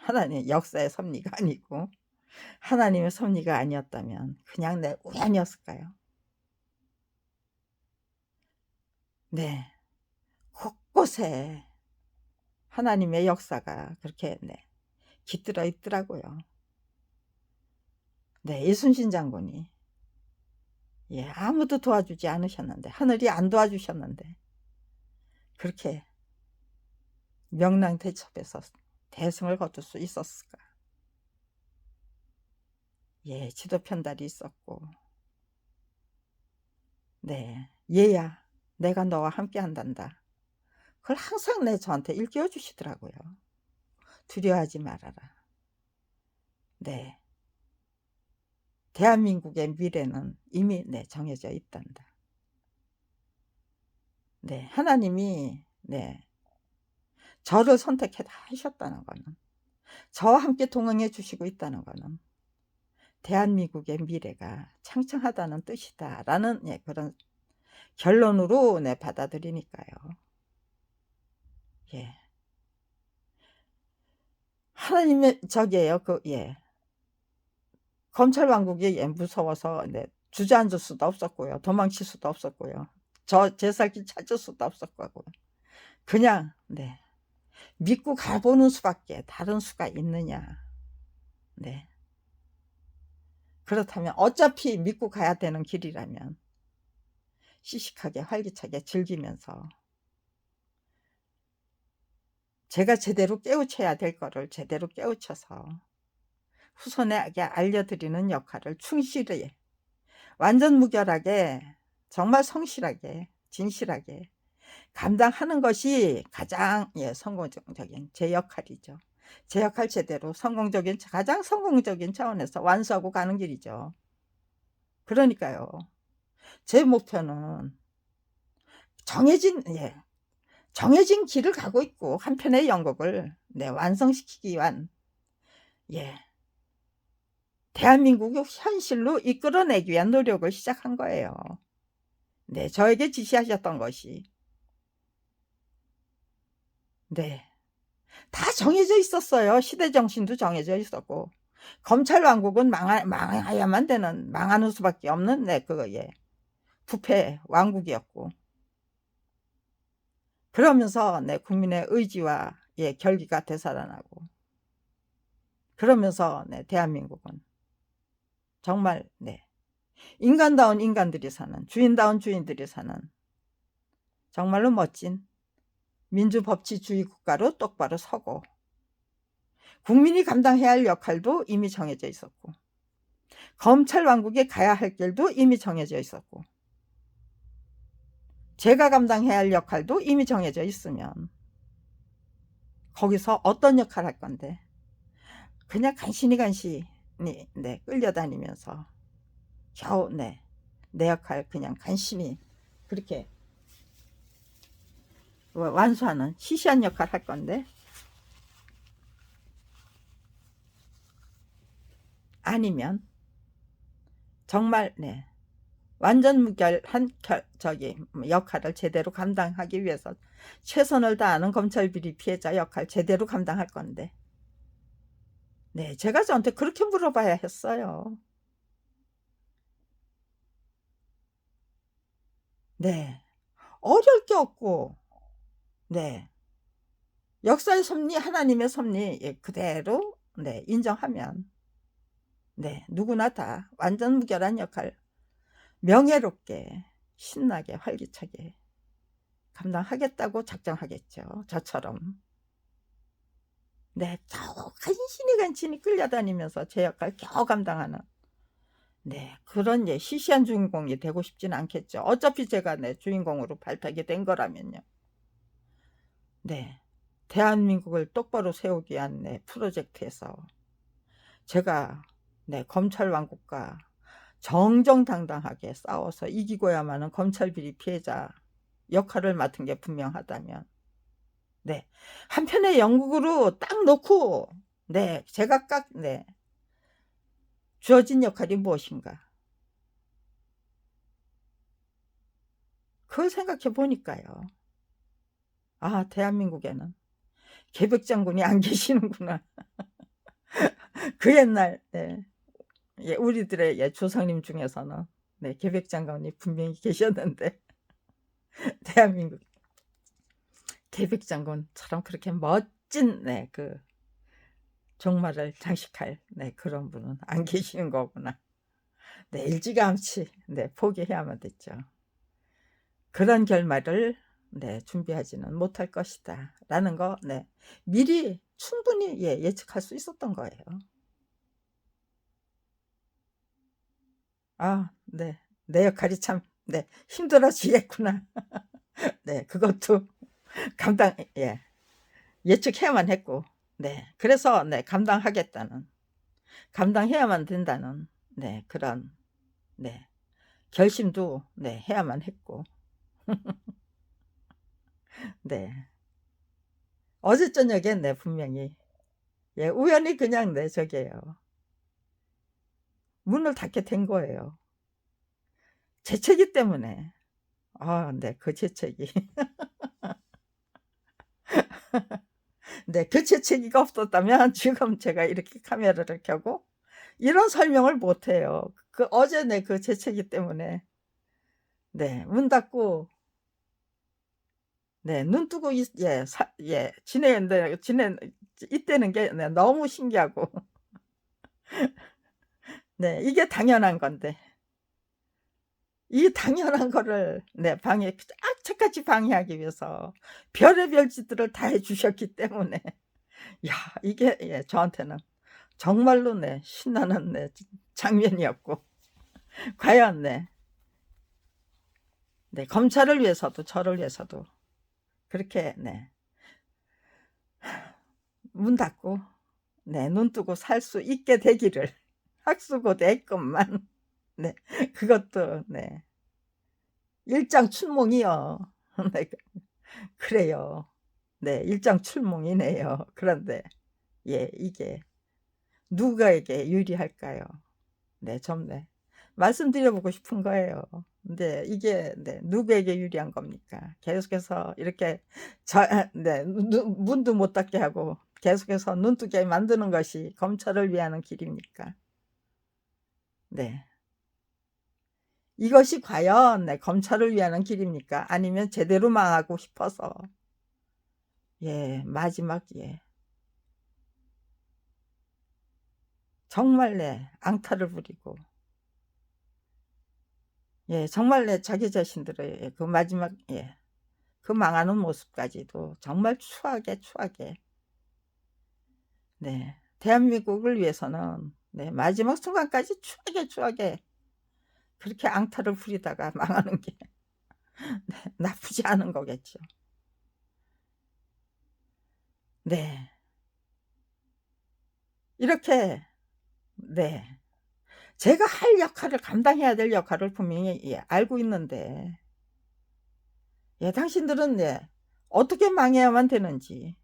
하나님의 역사의 섭리가 아니고 하나님의 섭리가 아니었다면 그냥 우연이었을까요? 곳곳에 하나님의 역사가 그렇게 깃들어 있더라고요. 이순신 장군이 아무도 도와주지 않으셨는데 하늘이 안 도와주셨는데 그렇게 명랑대첩에서 대승을 거둘 수 있었을까? 예, 지도 편달이 있었고, 네, 얘야, 내가 너와 함께 한단다. 그걸 항상 저한테 일깨워 주시더라고요. 두려워하지 말아라. 네, 대한민국의 미래는 이미 정해져 있단다. 네, 하나님이 저를 선택해 하셨다는 거는, 저와 함께 동행해 주시고 있다는 거는 대한민국의 미래가 창창하다는 뜻이다라는 그런 결론으로 받아들이니까요. 예. 하나님의 저기에요. 검찰 왕국이 무서워서 주저앉을 수도 없었고요. 도망칠 수도 없었고요. 제 살길 찾을 수도 없었고요. 그냥 믿고 가보는 수밖에 다른 수가 있느냐. 네. 그렇다면 어차피 믿고 가야 되는 길이라면 씩씩하게 활기차게 즐기면서 제가 제대로 깨우쳐야 될 거를 제대로 깨우쳐서 후손에게 알려드리는 역할을 충실히, 완전 무결하게, 정말 성실하게, 진실하게 감당하는 것이 가장 성공적인 제 역할이죠. 제 역할 제대로 가장 성공적인 차원에서 완수하고 가는 길이죠. 그러니까요. 제 목표는 정해진 길을 가고 있고 한편의 연극을 완성시키기 위한 대한민국을 현실로 이끌어내기 위한 노력을 시작한 거예요. 저에게 지시하셨던 것이 다 정해져 있었어요. 시대 정신도 정해져 있었고 검찰 왕국은 망해야만 되는, 망하는 수밖에 없는 부패 왕국이었고, 그러면서 국민의 의지와 결기가 되살아나고, 그러면서 대한민국은 정말 인간다운 인간들이 사는, 주인다운 주인들이 사는 정말로 멋진 민주법치주의 국가로 똑바로 서고, 국민이 감당해야 할 역할도 이미 정해져 있었고, 검찰 왕국에 가야 할 길도 이미 정해져 있었고, 제가 감당해야 할 역할도 이미 정해져 있으면 거기서 어떤 역할 할 건데 그냥 간신히 끌려다니면서 겨우 내 역할 그냥 간신히 그렇게 완수하는 시시한 역할 할 건데, 아니면 정말 완전 무결한 역할을 제대로 감당하기 위해서 최선을 다하는 검찰 비리 피해자 역할 제대로 감당할 건데, 제가 저한테 그렇게 물어봐야 했어요. 어려울 게 없고, 역사의 섭리, 하나님의 섭리 그대로 인정하면 누구나 다 완전 무결한 역할 명예롭게 신나게 활기차게 감당하겠다고 작정하겠죠. 저처럼 겨우 간신히 끌려다니면서 제 역할 겨우 감당하는 그런 시시한 주인공이 되고 싶진 않겠죠. 어차피 제가 주인공으로 발탁이 된 거라면요. 대한민국을 똑바로 세우기 위한 프로젝트에서 제가 검찰 왕국과 정정당당하게 싸워서 이기고야만은 검찰 비리 피해자 역할을 맡은 게 분명하다면 한편의 연극으로 딱 놓고 제가 주어진 역할이 무엇인가, 그걸 생각해 보니까요. 아, 대한민국에는 계백장군이 안 계시는구나. 그 옛날 우리들의 조상님 중에서는 계백장군이 분명히 계셨는데 대한민국 계백장군처럼 그렇게 멋진 그 종말을 장식할 그런 분은 안 계시는 거구나. 일찌감치 포기해야만 됐죠. 그런 결말을 네, 준비하지는 못할 것이다 라는 거 네, 미리 충분히 예측할 수 있었던 거예요. 아, 네. 내 역할이 참 힘들어지겠구나. 네, 그것도 감당 예측해야만 했고 네, 그래서 네, 감당해야만 된다는 네, 그런 네, 결심도 네, 해야만 했고 네. 어제 저녁에 네, 분명히 우연히 그냥 네, 저게요. 문을 닫게 된 거예요. 재채기 때문에. 아, 네, 그 재채기. 네, 그 재채기가 없었다면 지금 제가 이렇게 카메라를 켜고 이런 설명을 못 해요. 그 어제 네, 그 재채기 때문에 네, 문 닫고 네, 눈 뜨고 지내는데 있다는 게 네, 너무 신기하고 네, 이게 당연한 건데 이 당연한 거를 네, 악착같이 방해하기 위해서 별의별 짓들을 다 해 주셨기 때문에 야, 이게 저한테는 정말로 네, 신나는 네, 장면이었고 과연 네, 검찰을 위해서도 저를 위해서도 그렇게 네, 문 닫고 네, 눈 뜨고 살 수 있게 되기를 학수고대했건만 네, 그것도 네, 일장춘몽이요. 네, 그래요. 네, 일장춘몽이네요. 그런데 이게 누구에게 유리할까요? 네, 좀 말씀드려보고 싶은 거예요. 근데 이게 누구에게 유리한 겁니까? 계속해서 이렇게 문도 못 닫게 하고 계속해서 눈 뜨게 만드는 것이 검찰을 위하는 길입니까? 네. 이것이 과연 검찰을 위하는 길입니까? 아니면 제대로 망하고 싶어서 마지막 정말 앙탈을 부리고 정말 자기 자신들의 그 마지막 그 망하는 모습까지도 정말 추하게 네, 대한민국을 위해서는 마지막 순간까지 추하게 그렇게 앙탈을 부리다가 망하는 게 나쁘지 않은 거겠죠. 네. 이렇게 제가 할 역할을 감당해야 될 역할을 분명히 알고 있는데 당신들은 어떻게 망해야만 되는지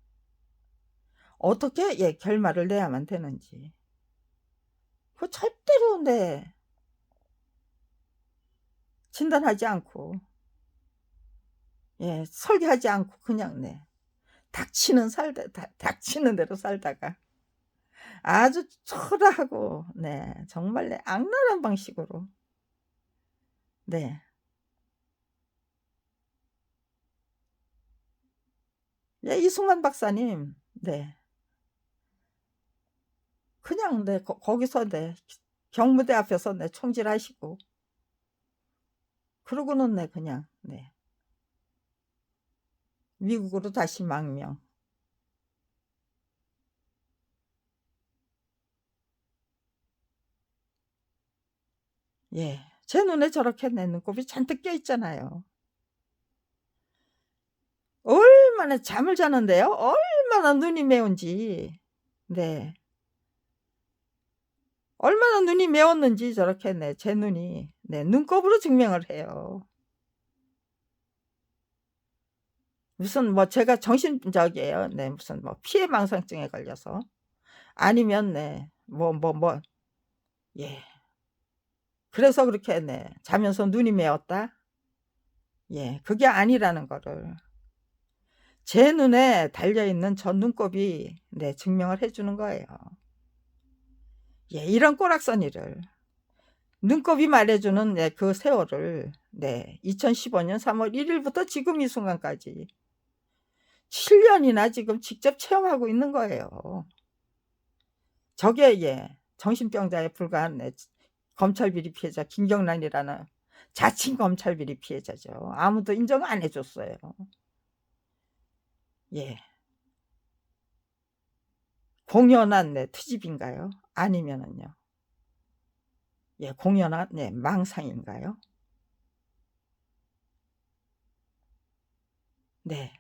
어떻게 결말을 내야만 되는지 그 절대로 진단하지 않고 설계하지 않고 그냥 닥치는 대로 살다가 아주 초라하고 정말 악랄한 방식으로 이승만 박사님 그냥 거기서 경무대 앞에서 총질하시고 그러고는 그냥 미국으로 다시 망명. 제 눈에 저렇게 눈곱이 잔뜩 껴 있잖아요. 얼마나 잠을 자는데요? 얼마나 눈이 매운지. 얼마나 눈이 매웠는지 저렇게 제 눈이 눈곱으로 증명을 해요. 무슨 제가 정신적이에요. 무슨 피해망상증에 걸려서 아니면 그래서 그렇게 자면서 눈이 매웠다. 그게 아니라는 거를 제 눈에 달려있는 저 눈곱이 증명을 해주는 거예요. 이런 꼬락서니를 눈곱이 말해주는 그 세월을 2015년 3월 1일부터 지금 이 순간까지 7년이나 지금 직접 체험하고 있는 거예요. 저게 정신병자에 불과한 검찰 비리 피해자 김경란이라는 자칭 검찰비리 피해자죠. 아무도 인정 안 해줬어요. 예. 공연한 트집인가요? 아니면은요. 예, 공연한 망상인가요? 네.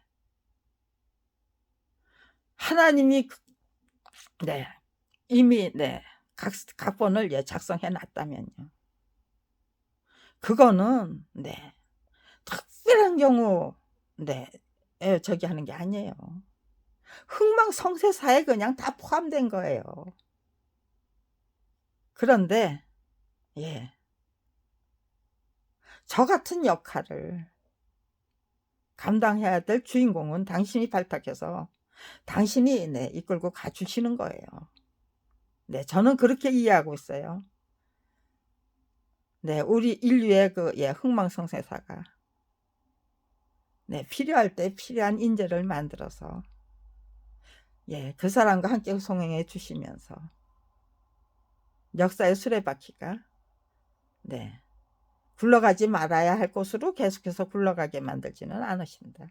하나님이 네. 이미 각본을 작성해 놨다면요. 그거는 특별한 경우 저기 하는 게 아니에요. 흥망성쇠사에 그냥 다 포함된 거예요. 그런데 예. 저 같은 역할을 감당해야 될 주인공은 당신이 발탁해서 당신이 이끌고 가주시는 거예요. 저는 그렇게 이해하고 있어요. 우리 인류의 흥망성쇠사가 필요할 때 필요한 인재를 만들어서 그 사람과 함께 송행해 주시면서 역사의 수레바퀴가 굴러가지 말아야 할 곳으로 계속해서 굴러가게 만들지는 않으신다.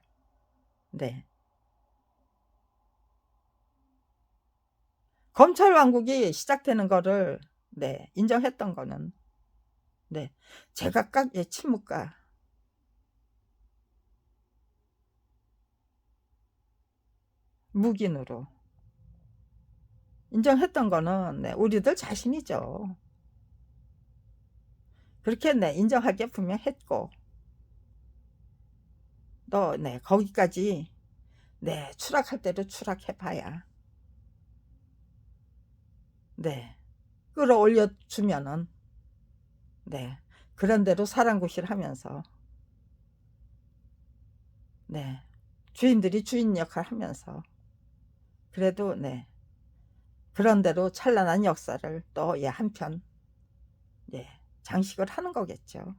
검찰 왕국이 시작되는 거를 인정했던 거는 제각각 침묵과 묵인으로 인정했던 거는 우리들 자신이죠. 그렇게 인정하게 분명 했고 또 거기까지 추락할 대로 추락해봐야 끌어올려 주면은 그런 대로 사랑구실하면서 주인들이 주인 역할 하면서 그래도 그런 대로 찬란한 역사를 또 한편 장식을 하는 거겠죠.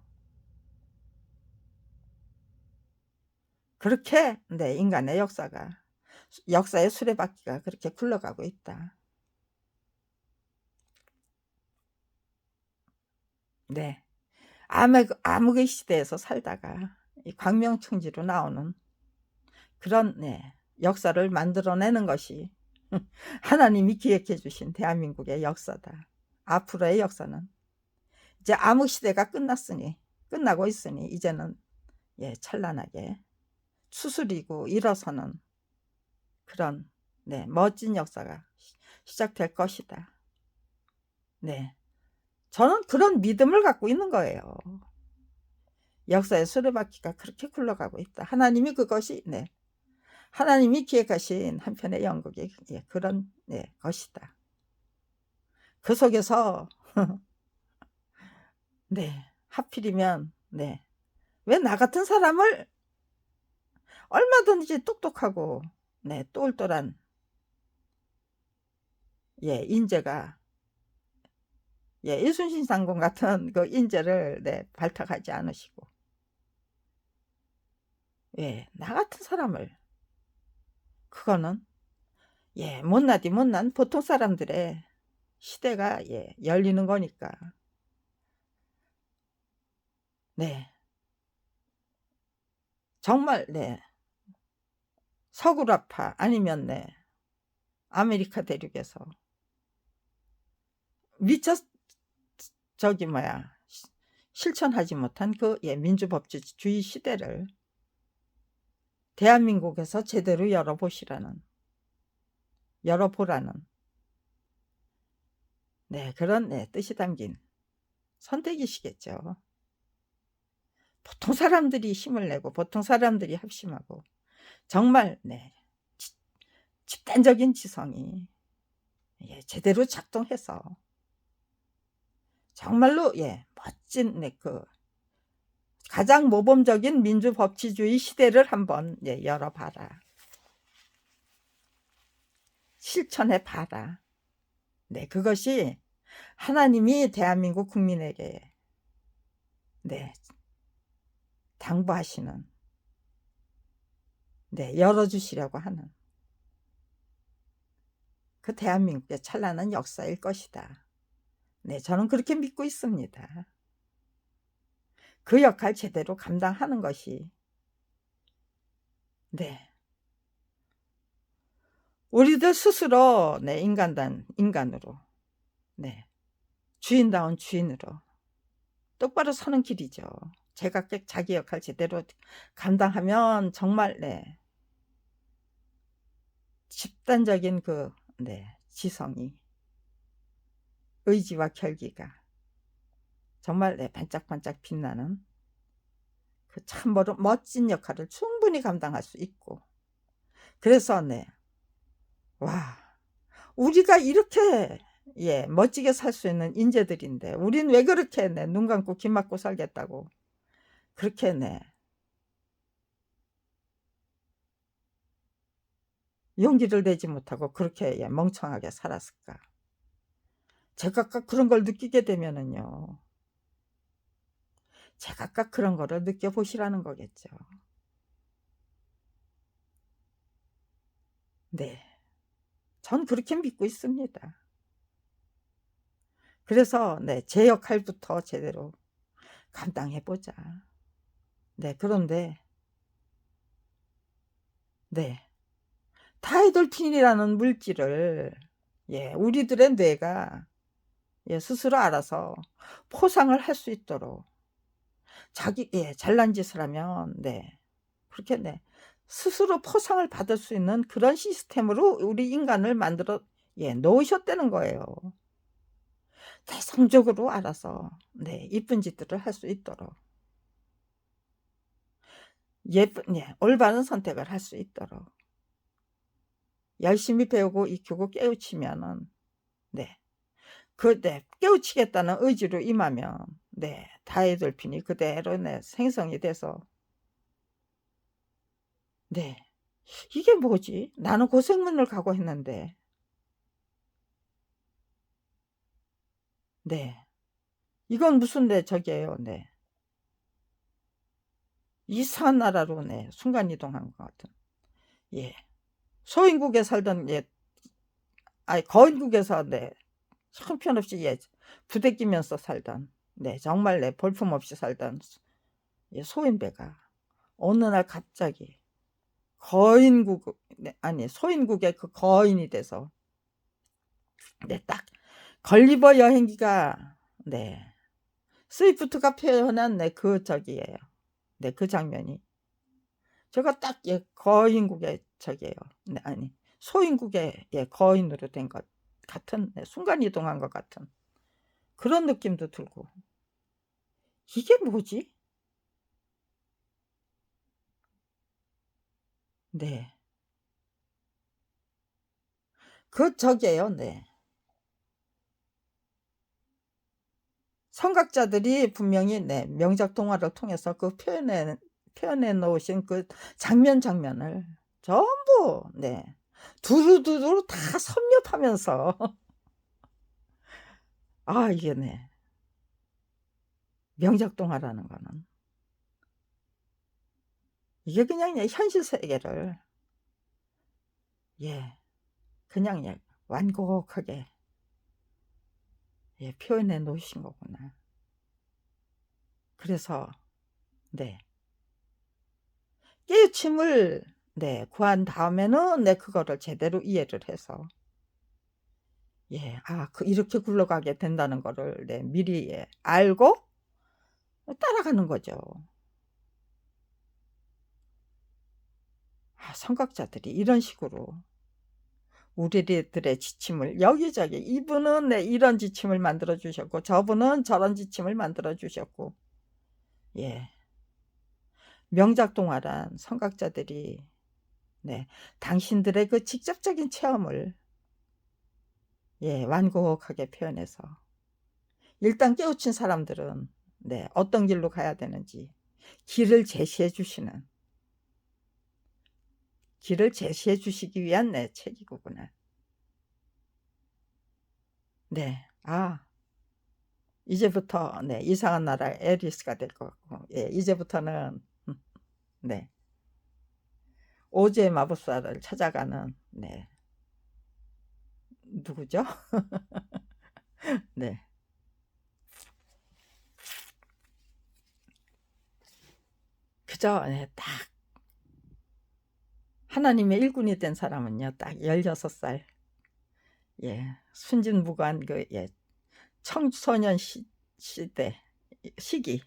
그렇게 인간의 역사의 수레바퀴가 그렇게 굴러가고 있다. 암흑의 시대에서 살다가 이 광명천지로 나오는 그런 역사를 만들어내는 것이 하나님이 기획해 주신 대한민국의 역사다. 앞으로의 역사는 이제 암흑시대가 끝나고 있으니 이제는 찬란하게 추스리고 일어서는 그런 멋진 역사가 시작될 것이다. 저는 그런 믿음을 갖고 있는 거예요. 역사의 수레바퀴가 그렇게 굴러가고 있다. 하나님이 그것이 하나님이 기획하신 한편의 연극이 그런 것이다. 그 속에서 하필이면 왜 나 같은 사람을 얼마든지 똑똑하고 똘똘한 인재가 이순신 장군 같은 그 인재를 발탁하지 않으시고 나 같은 사람을 그거는 못나디 못난 보통 사람들의 시대가 열리는 거니까 정말 서구라파 아니면 아메리카 대륙에서 미처 저기 뭐야 실천하지 못한 그 민주법치주의 시대를 대한민국에서 제대로 열어보라는 그런 뜻이 담긴 선택이시겠죠. 보통 사람들이 힘을 내고 보통 사람들이 합심하고 정말 집단적인 지성이 제대로 작동해서 정말로 멋진 그 가장 모범적인 민주법치주의 시대를 한번 열어봐라. 실천해봐라. 그것이 하나님이 대한민국 국민에게 당부하시는 열어주시려고 하는 그 대한민국의 찬란한 역사일 것이다. 저는 그렇게 믿고 있습니다. 그 역할 제대로 감당하는 것이 네. 우리들 스스로 네 인간으로 네 주인다운 주인으로 똑바로 서는 길이죠. 제각각 자기 역할 제대로 감당하면 정말 네 집단적인 그 네 지성이 의지와 결기가 정말 네 반짝반짝 빛나는 그 참 멋진 역할을 충분히 감당할 수 있고 그래서 네 와 우리가 이렇게 예 멋지게 살 수 있는 인재들인데 우린 왜 그렇게 네 눈 감고 귀 막고 살겠다고 그렇게 네 용기를 내지 못하고 그렇게 예 멍청하게 살았을까. 제각각 그런 걸 느끼게 되면은요. 제각각 그런 거를 느껴보시라는 거겠죠. 네. 전 그렇게 믿고 있습니다. 그래서 네 제 역할부터 제대로 감당해 보자. 네 그런데 네 다이돌핀이라는 물질을 예 우리들의 뇌가 예 스스로 알아서 포상을 할 수 있도록 자기 예 잘난 짓을 하면 네 그렇게 네 스스로 포상을 받을 수 있는 그런 시스템으로 우리 인간을 만들어 예 놓으셨다는 거예요. 대성적으로 알아서 네 이쁜 짓들을 할 수 있도록 예쁜 예 올바른 선택을 할 수 있도록 열심히 배우고 익히고 깨우치면은 네 그 네 깨우치겠다는 의지로 임하면 네 다이돌핀이 그대로 네 생성이 돼서 네 '이게 뭐지? 나는 고생문을 각오했는데' 네. 이건 무슨 네 저기예요. 네. 이상한 나라로 네 순간 이동한 것 같은 예. 소인국에 살던 예 아이 거인국에서 네 형편없이 예 부대끼면서 살던 네 정말 네 볼품없이 살던 예 소인배가 어느 날 갑자기 거인국 네 아니 소인국의 그 거인이 돼서 네 딱 걸리버 여행기가 네 스위프트가 표현한 네 그 저기예요. 네 그 장면이 제가 딱 예 거인국의 저기예요. 네 아니 소인국의 예 거인으로 된 것 같은 네 순간 이동한 것 같은 그런 느낌도 들고 '이게 뭐지?' 네. 그 저기예요. 네. 선각자들이 분명히 네 명작 동화를 통해서 그 표현해 놓으신 그 장면을 전부 네 두루두루 다 섭렵하면서 아 이게 네 명작 동화라는 거는 이게 그냥 예 현실 세계를 예 그냥 예 완곡하게 예 표현해 놓으신 거구나. 그래서 네 깨우침을 네 구한 다음에는 네 그거를 제대로 이해를 해서 예 아 그 이렇게 굴러가게 된다는 거를 네 미리 예 알고 따라가는 거죠. 아 선각자들이 이런 식으로 우리들의 지침을 여기저기 이분은 네 이런 지침을 만들어 주셨고 저분은 저런 지침을 만들어 주셨고 예 명작 동화란 선각자들이 네 당신들의 그 직접적인 체험을 예 완곡하게 표현해서 일단 깨우친 사람들은 네 어떤 길로 가야 되는지 길을 제시해 주시는 길을 제시해 주시기 위한 네 책이구나. 네. 아 이제부터 네 이상한 나라의 앨리스가 될 것 같고 예 이제부터는 네 오즈의 마법사를 찾아가는 네 누구죠? 네. 그저 딱 하나님의 일꾼이 된 사람은요, 딱 16살, 순진무구한 청소년 시대, 시기,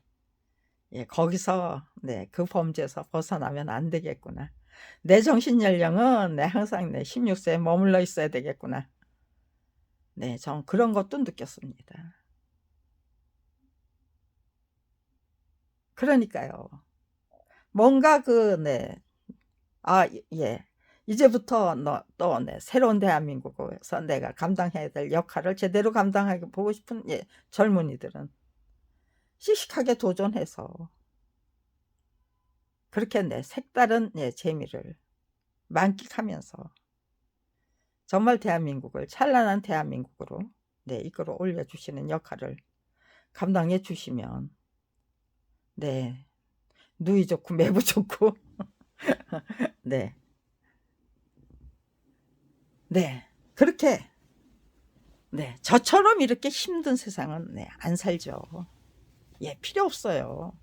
거기서, 그 범죄에서 벗어나면 안 되겠구나. 내 정신 연령은 항상 16세에 머물러 있어야 되겠구나. 전 그런 것도 느꼈습니다. 그러니까요. 뭔가 이제부터 또 새로운 대한민국에서 내가 감당해야 될 역할을 제대로 감당하게 보고 싶은 젊은이들은 씩씩하게 도전해서 그렇게 색다른 재미를 만끽하면서 정말 대한민국을 찬란한 대한민국으로 이끌어 올려주시는 역할을 감당해 주시면 누이 좋고 매부 좋고 그렇게 저처럼 이렇게 힘든 세상은 안 살죠. 필요 없어요.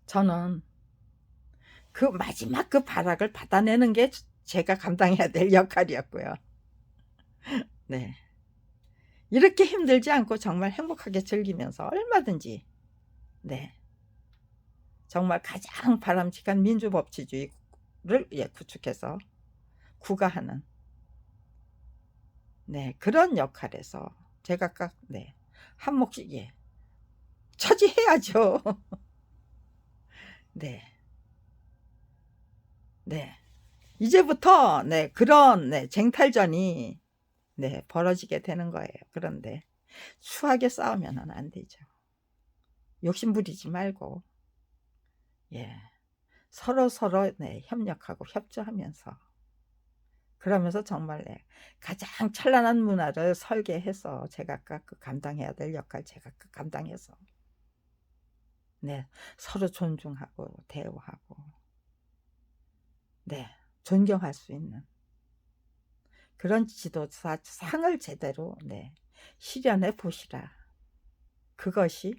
저는 그 마지막 그 발악을 받아내는 게 제가 감당해야 될 역할이었고요. 이렇게 힘들지 않고 정말 행복하게 즐기면서 얼마든지 정말 가장 바람직한 민주법치주의를 구축해서 구가하는 그런 역할에서 제가 한 몫씩 차지해야죠. 이제부터 그런 쟁탈전이 벌어지게 되는 거예요. 그런데 추하게 싸우면 안 되죠. 욕심 부리지 말고 서로 협력하고 협조하면서 그러면서 정말 가장 찬란한 문화를 설계해서 제가 감당해야 될 역할 제가 감당해서 서로 존중하고 대우하고 존경할 수 있는 그런 지도자 상을 제대로 실현해 보시라. 그것이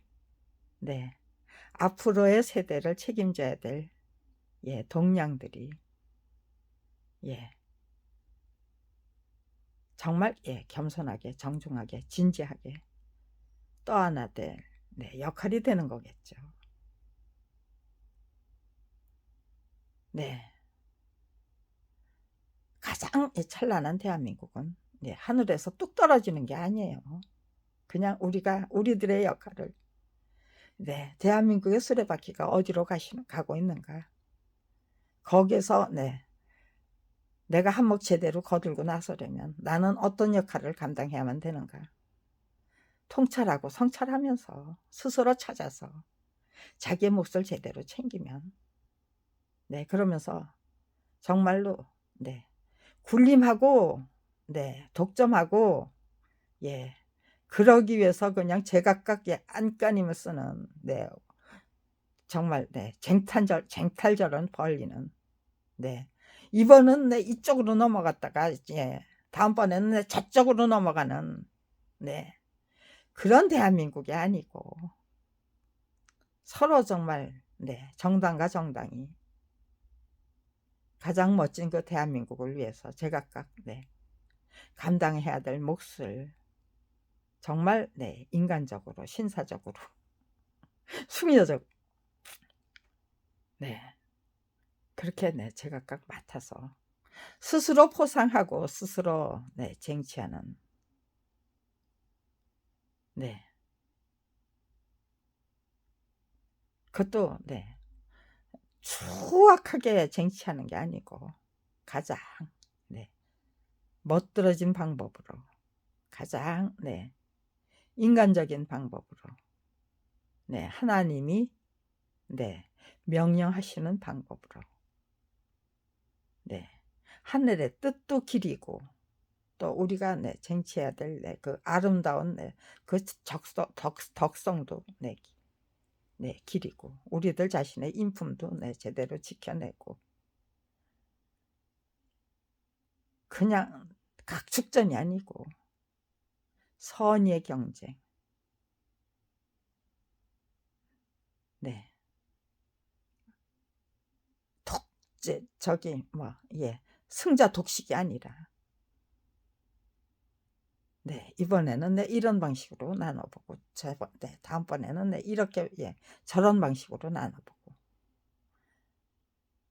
앞으로의 세대를 책임져야 될 동량들이 정말 겸손하게 정중하게 진지하게 떠안아야 될 역할이 되는 거겠죠. 가장 찬란한 대한민국은 하늘에서 뚝 떨어지는 게 아니에요. 그냥 우리들의 역할을 대한민국의 수레바퀴가 어디로 가고 있는가 거기서 내가 한몫 제대로 거들고 나서려면 나는 어떤 역할을 감당해야만 되는가 통찰하고 성찰하면서 스스로 찾아서 자기의 몫을 제대로 챙기면 그러면서 정말로 굴림하고 독점하고 그러기 위해서 그냥 제각각 안간힘을 쓰는 정말 쟁탈전은 벌리는 이번은 이쪽으로 넘어갔다가 다음번에는 저쪽으로 넘어가는 그런 대한민국이 아니고 서로 정말 정당과 정당이 가장 멋진 그 대한민국을 위해서 제각각 감당해야 될 몫을 정말 인간적으로 신사적으로 수미적 그렇게 제각각 맡아서 스스로 포상하고 스스로 쟁취하는 그것도 추악하게 쟁취하는 게 아니고 가장 멋들어진 방법으로 가장 인간적인 방법으로 하나님이 명령하시는 방법으로 하늘의 뜻도 기리고 또 우리가 쟁취해야 될 그 아름다운 그 덕성도 기리고 우리들 자신의 인품도 제대로 지켜내고 그냥 각축전이 아니고 선의의 경쟁 네. 저기 승자 독식이 아니라 네, 이번에는 이런 방식으로 나눠보고 다음번에는 이렇게 저런 방식으로 나눠보고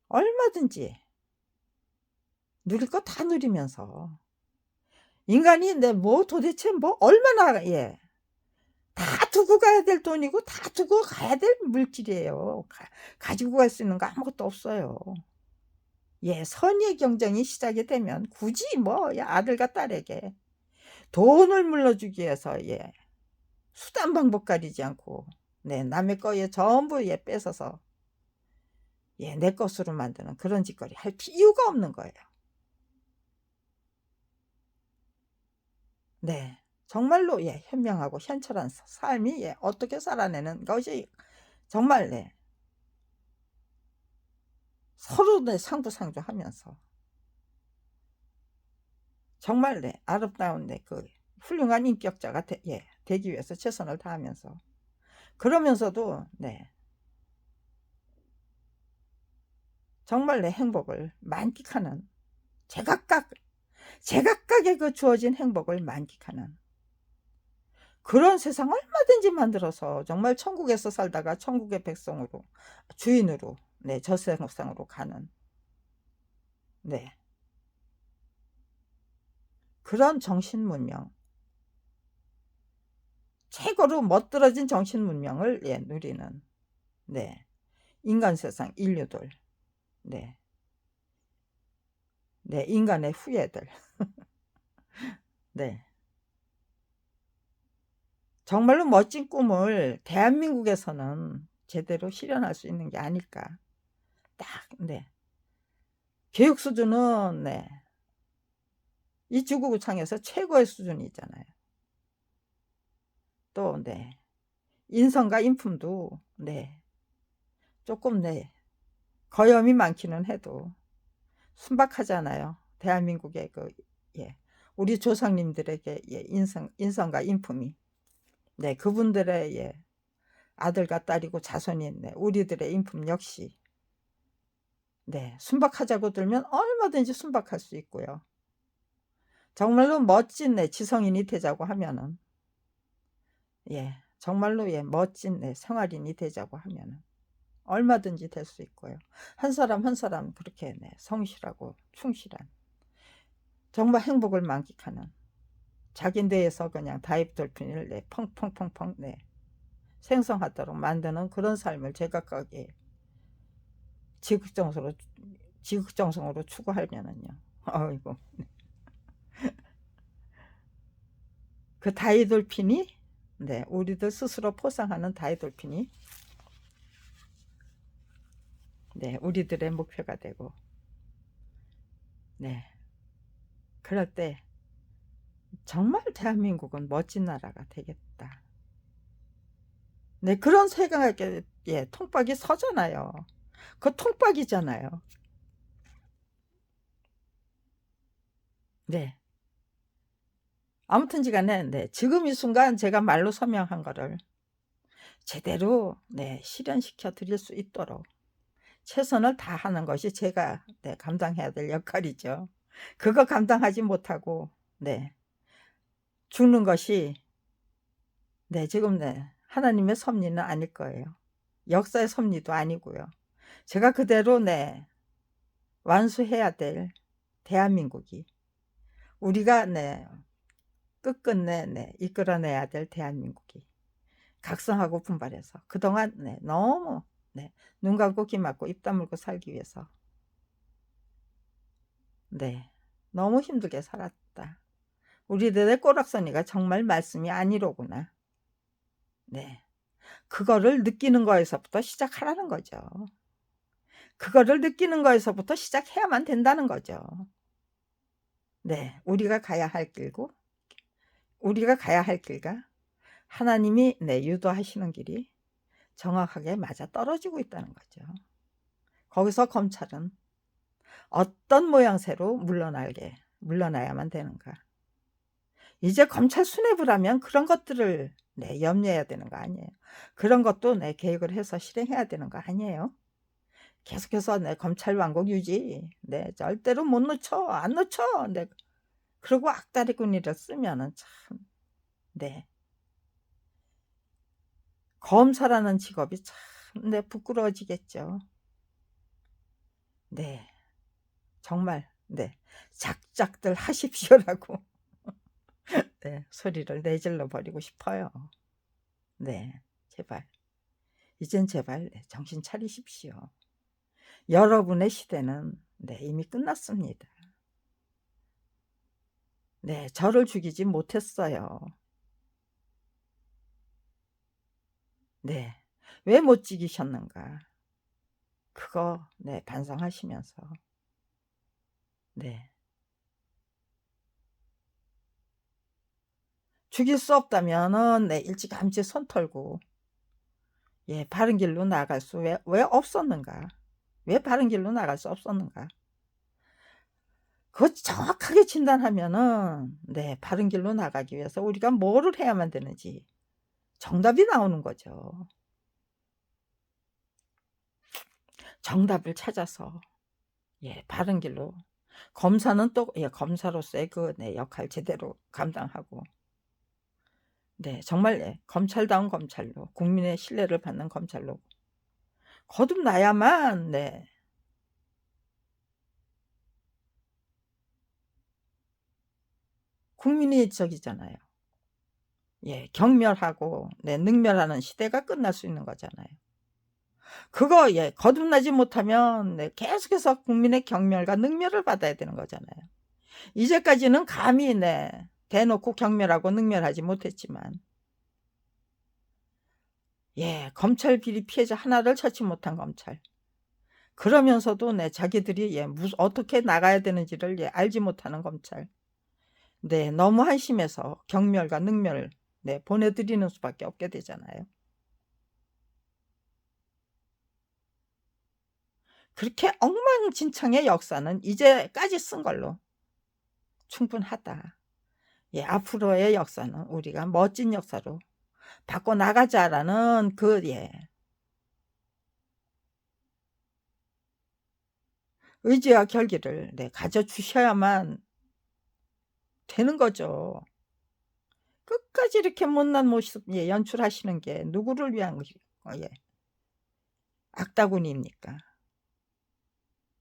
얼마든지 누릴 거 다 누리면서 인간이 도대체 얼마나 다 두고 가야 될 돈이고 다 두고 가야 될 물질이에요. 가지고 갈 수 있는 거 아무것도 없어요. 선의의 경쟁이 시작이 되면 굳이 아들과 딸에게 돈을 물려주기 위해서 수단 방법 가리지 않고 남의 거에 전부 뺏어서 내 것으로 만드는 그런 짓거리 할 이유가 없는 거예요. 네, 정말로 현명하고 현철한 삶이 어떻게 살아내는 것이 정말 서로 상부상조하면서 정말 아름다운 그 훌륭한 인격자가 되기 위해서 최선을 다하면서 그러면서도 정말 행복을 만끽하는 제각각의 그 주어진 행복을 만끽하는 그런 세상 얼마든지 만들어서 정말 천국에서 살다가 천국의 백성으로 주인으로 저세상으로 가는 그런 정신문명 최고로 멋들어진 정신문명을 누리는 인간 세상 인류들 인간의 후예들 정말로 멋진 꿈을 대한민국에서는 제대로 실현할 수 있는 게 아닐까. 딱 교육 수준은 이 지구상에서 최고의 수준이잖아요. 또 인성과 인품도 조금 거염이 많기는 해도 순박하잖아요. 대한민국의 우리 조상님들에게 인성과 인품이 그분들의 아들과 딸이고 자손인 우리들의 인품 역시 순박하자고 들면 얼마든지 순박할 수 있고요. 정말로 멋진 지성인이 되자고 하면은 정말로 멋진 생활인이 되자고 하면은 얼마든지 될 수 있고요. 한 사람 한 사람 그렇게 성실하고 충실한 정말 행복을 만끽하는 자기 뇌에서 그냥 다입돌핀을 펑펑펑펑 생성하도록 만드는 그런 삶을 제각각의 지극정성으로 추구하면은요. 어이구. 그 다이돌핀이 우리들 스스로 포상하는 다이돌핀이 우리들의 목표가 되고 그럴 때 정말 대한민국은 멋진 나라가 되겠다. 그런 생각에 통박이 서잖아요. 그 통박이잖아요. 아무튼지 간에 지금 이 순간 제가 말로 설명한 거를 제대로 실현시켜 드릴 수 있도록 최선을 다하는 것이 제가 감당해야 될 역할이죠. 그거 감당하지 못하고 죽는 것이 지금 하나님의 섭리는 아닐 거예요. 역사의 섭리도 아니고요. 제가 그대로 완수해야 될 대한민국이 우리가 끝끝내 이끌어내야 될 대한민국이 각성하고 분발해서 그동안 너무 눈 감고 귀 막고 입 다물고 살기 위해서 너무 힘들게 살았다. 우리들의 꼬락서니가 정말 말씀이 아니로구나. 그거를 느끼는 거에서부터 시작하라는 거죠. 그거를 느끼는 거에서부터 시작해야만 된다는 거죠. 우리가 가야 할 길과 하나님이 유도하시는 길이 정확하게 맞아 떨어지고 있다는 거죠. 거기서 검찰은 어떤 모양새로 물러나야만 되는가. 이제 검찰 수뇌부를 하면 그런 것들을 네 염려해야 되는 거 아니에요. 그런 것도 네 계획을 해서 실행해야 되는 거 아니에요. 계속해서 네 검찰 왕국 유지 네 절대로 못 놓쳐. 안 놓쳐. 네 그리고 악다리꾼이를 쓰면은 참 네 검사라는 직업이 참 네 부끄러워지겠죠. 네. 정말 네 작작들 하십시오라고 네 소리를 내질러 버리고 싶어요. 네. 제발. 이젠 제발 네 정신 차리십시오. 여러분의 시대는 네 이미 끝났습니다. 네. 저를 죽이지 못했어요. 네. 왜 못 죽이셨는가. 그거 네 반성하시면서 네. 죽일 수 없다면은 네 일찌감치 손 털고 예 바른 길로 나아갈 수 왜 없었는가. 왜 바른 길로 나갈 수 없었는가. 그거 정확하게 진단하면은 네 바른 길로 나가기 위해서 우리가 뭐를 해야만 되는지 정답이 나오는 거죠. 정답을 찾아서 예 바른 길로 검사는 또 예 검사로서의 그 네 역할 제대로 감당하고 네 정말 예 검찰다운 검찰로 국민의 신뢰를 받는 검찰로 거듭나야만 네 국민이 저기잖아요. 예 경멸하고 네 능멸하는 시대가 끝날 수 있는 거잖아요. 그거 예 거듭나지 못하면 네 계속해서 국민의 경멸과 능멸을 받아야 되는 거잖아요. 이제까지는 감히 네 대놓고 경멸하고 능멸하지 못했지만 예 검찰 비리 피해자 하나를 처치 못한 검찰. 그러면서도 네 자기들이 예 어떻게 나가야 되는지를 예 알지 못하는 검찰. 네 너무 한심해서 경멸과 능멸을 네 보내드리는 수밖에 없게 되잖아요. 그렇게 엉망진창의 역사는 이제까지 쓴 걸로 충분하다. 예 앞으로의 역사는 우리가 멋진 역사로 바꿔 나가자라는 그 예 의지와 결기를 네 가져 주셔야만 되는 거죠. 끝까지 이렇게 못난 모습 예 연출하시는 게 누구를 위한 것이 예 악다구니입니까?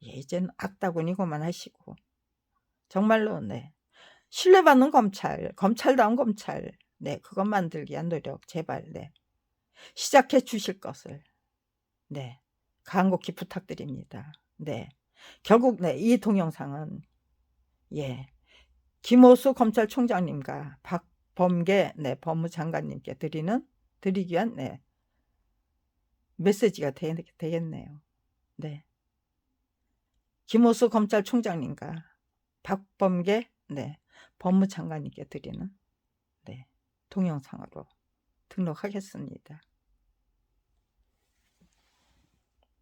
예 이제는 악다구니 그만하시고 정말로 네 신뢰받는 검찰, 검찰다운 검찰 네 그것 만들기 위한 노력 제발 네 시작해 주실 것을 네 간곡히 부탁드립니다. 네. 결국 네 이 동영상은 예 김호수 검찰총장님과 박범계 네 법무장관님께 드리기 위한 네 메시지가 되겠네요. 네. 김호수 검찰총장님과 박범계 네 법무장관님께 드리는 네 동영상으로 등록하겠습니다.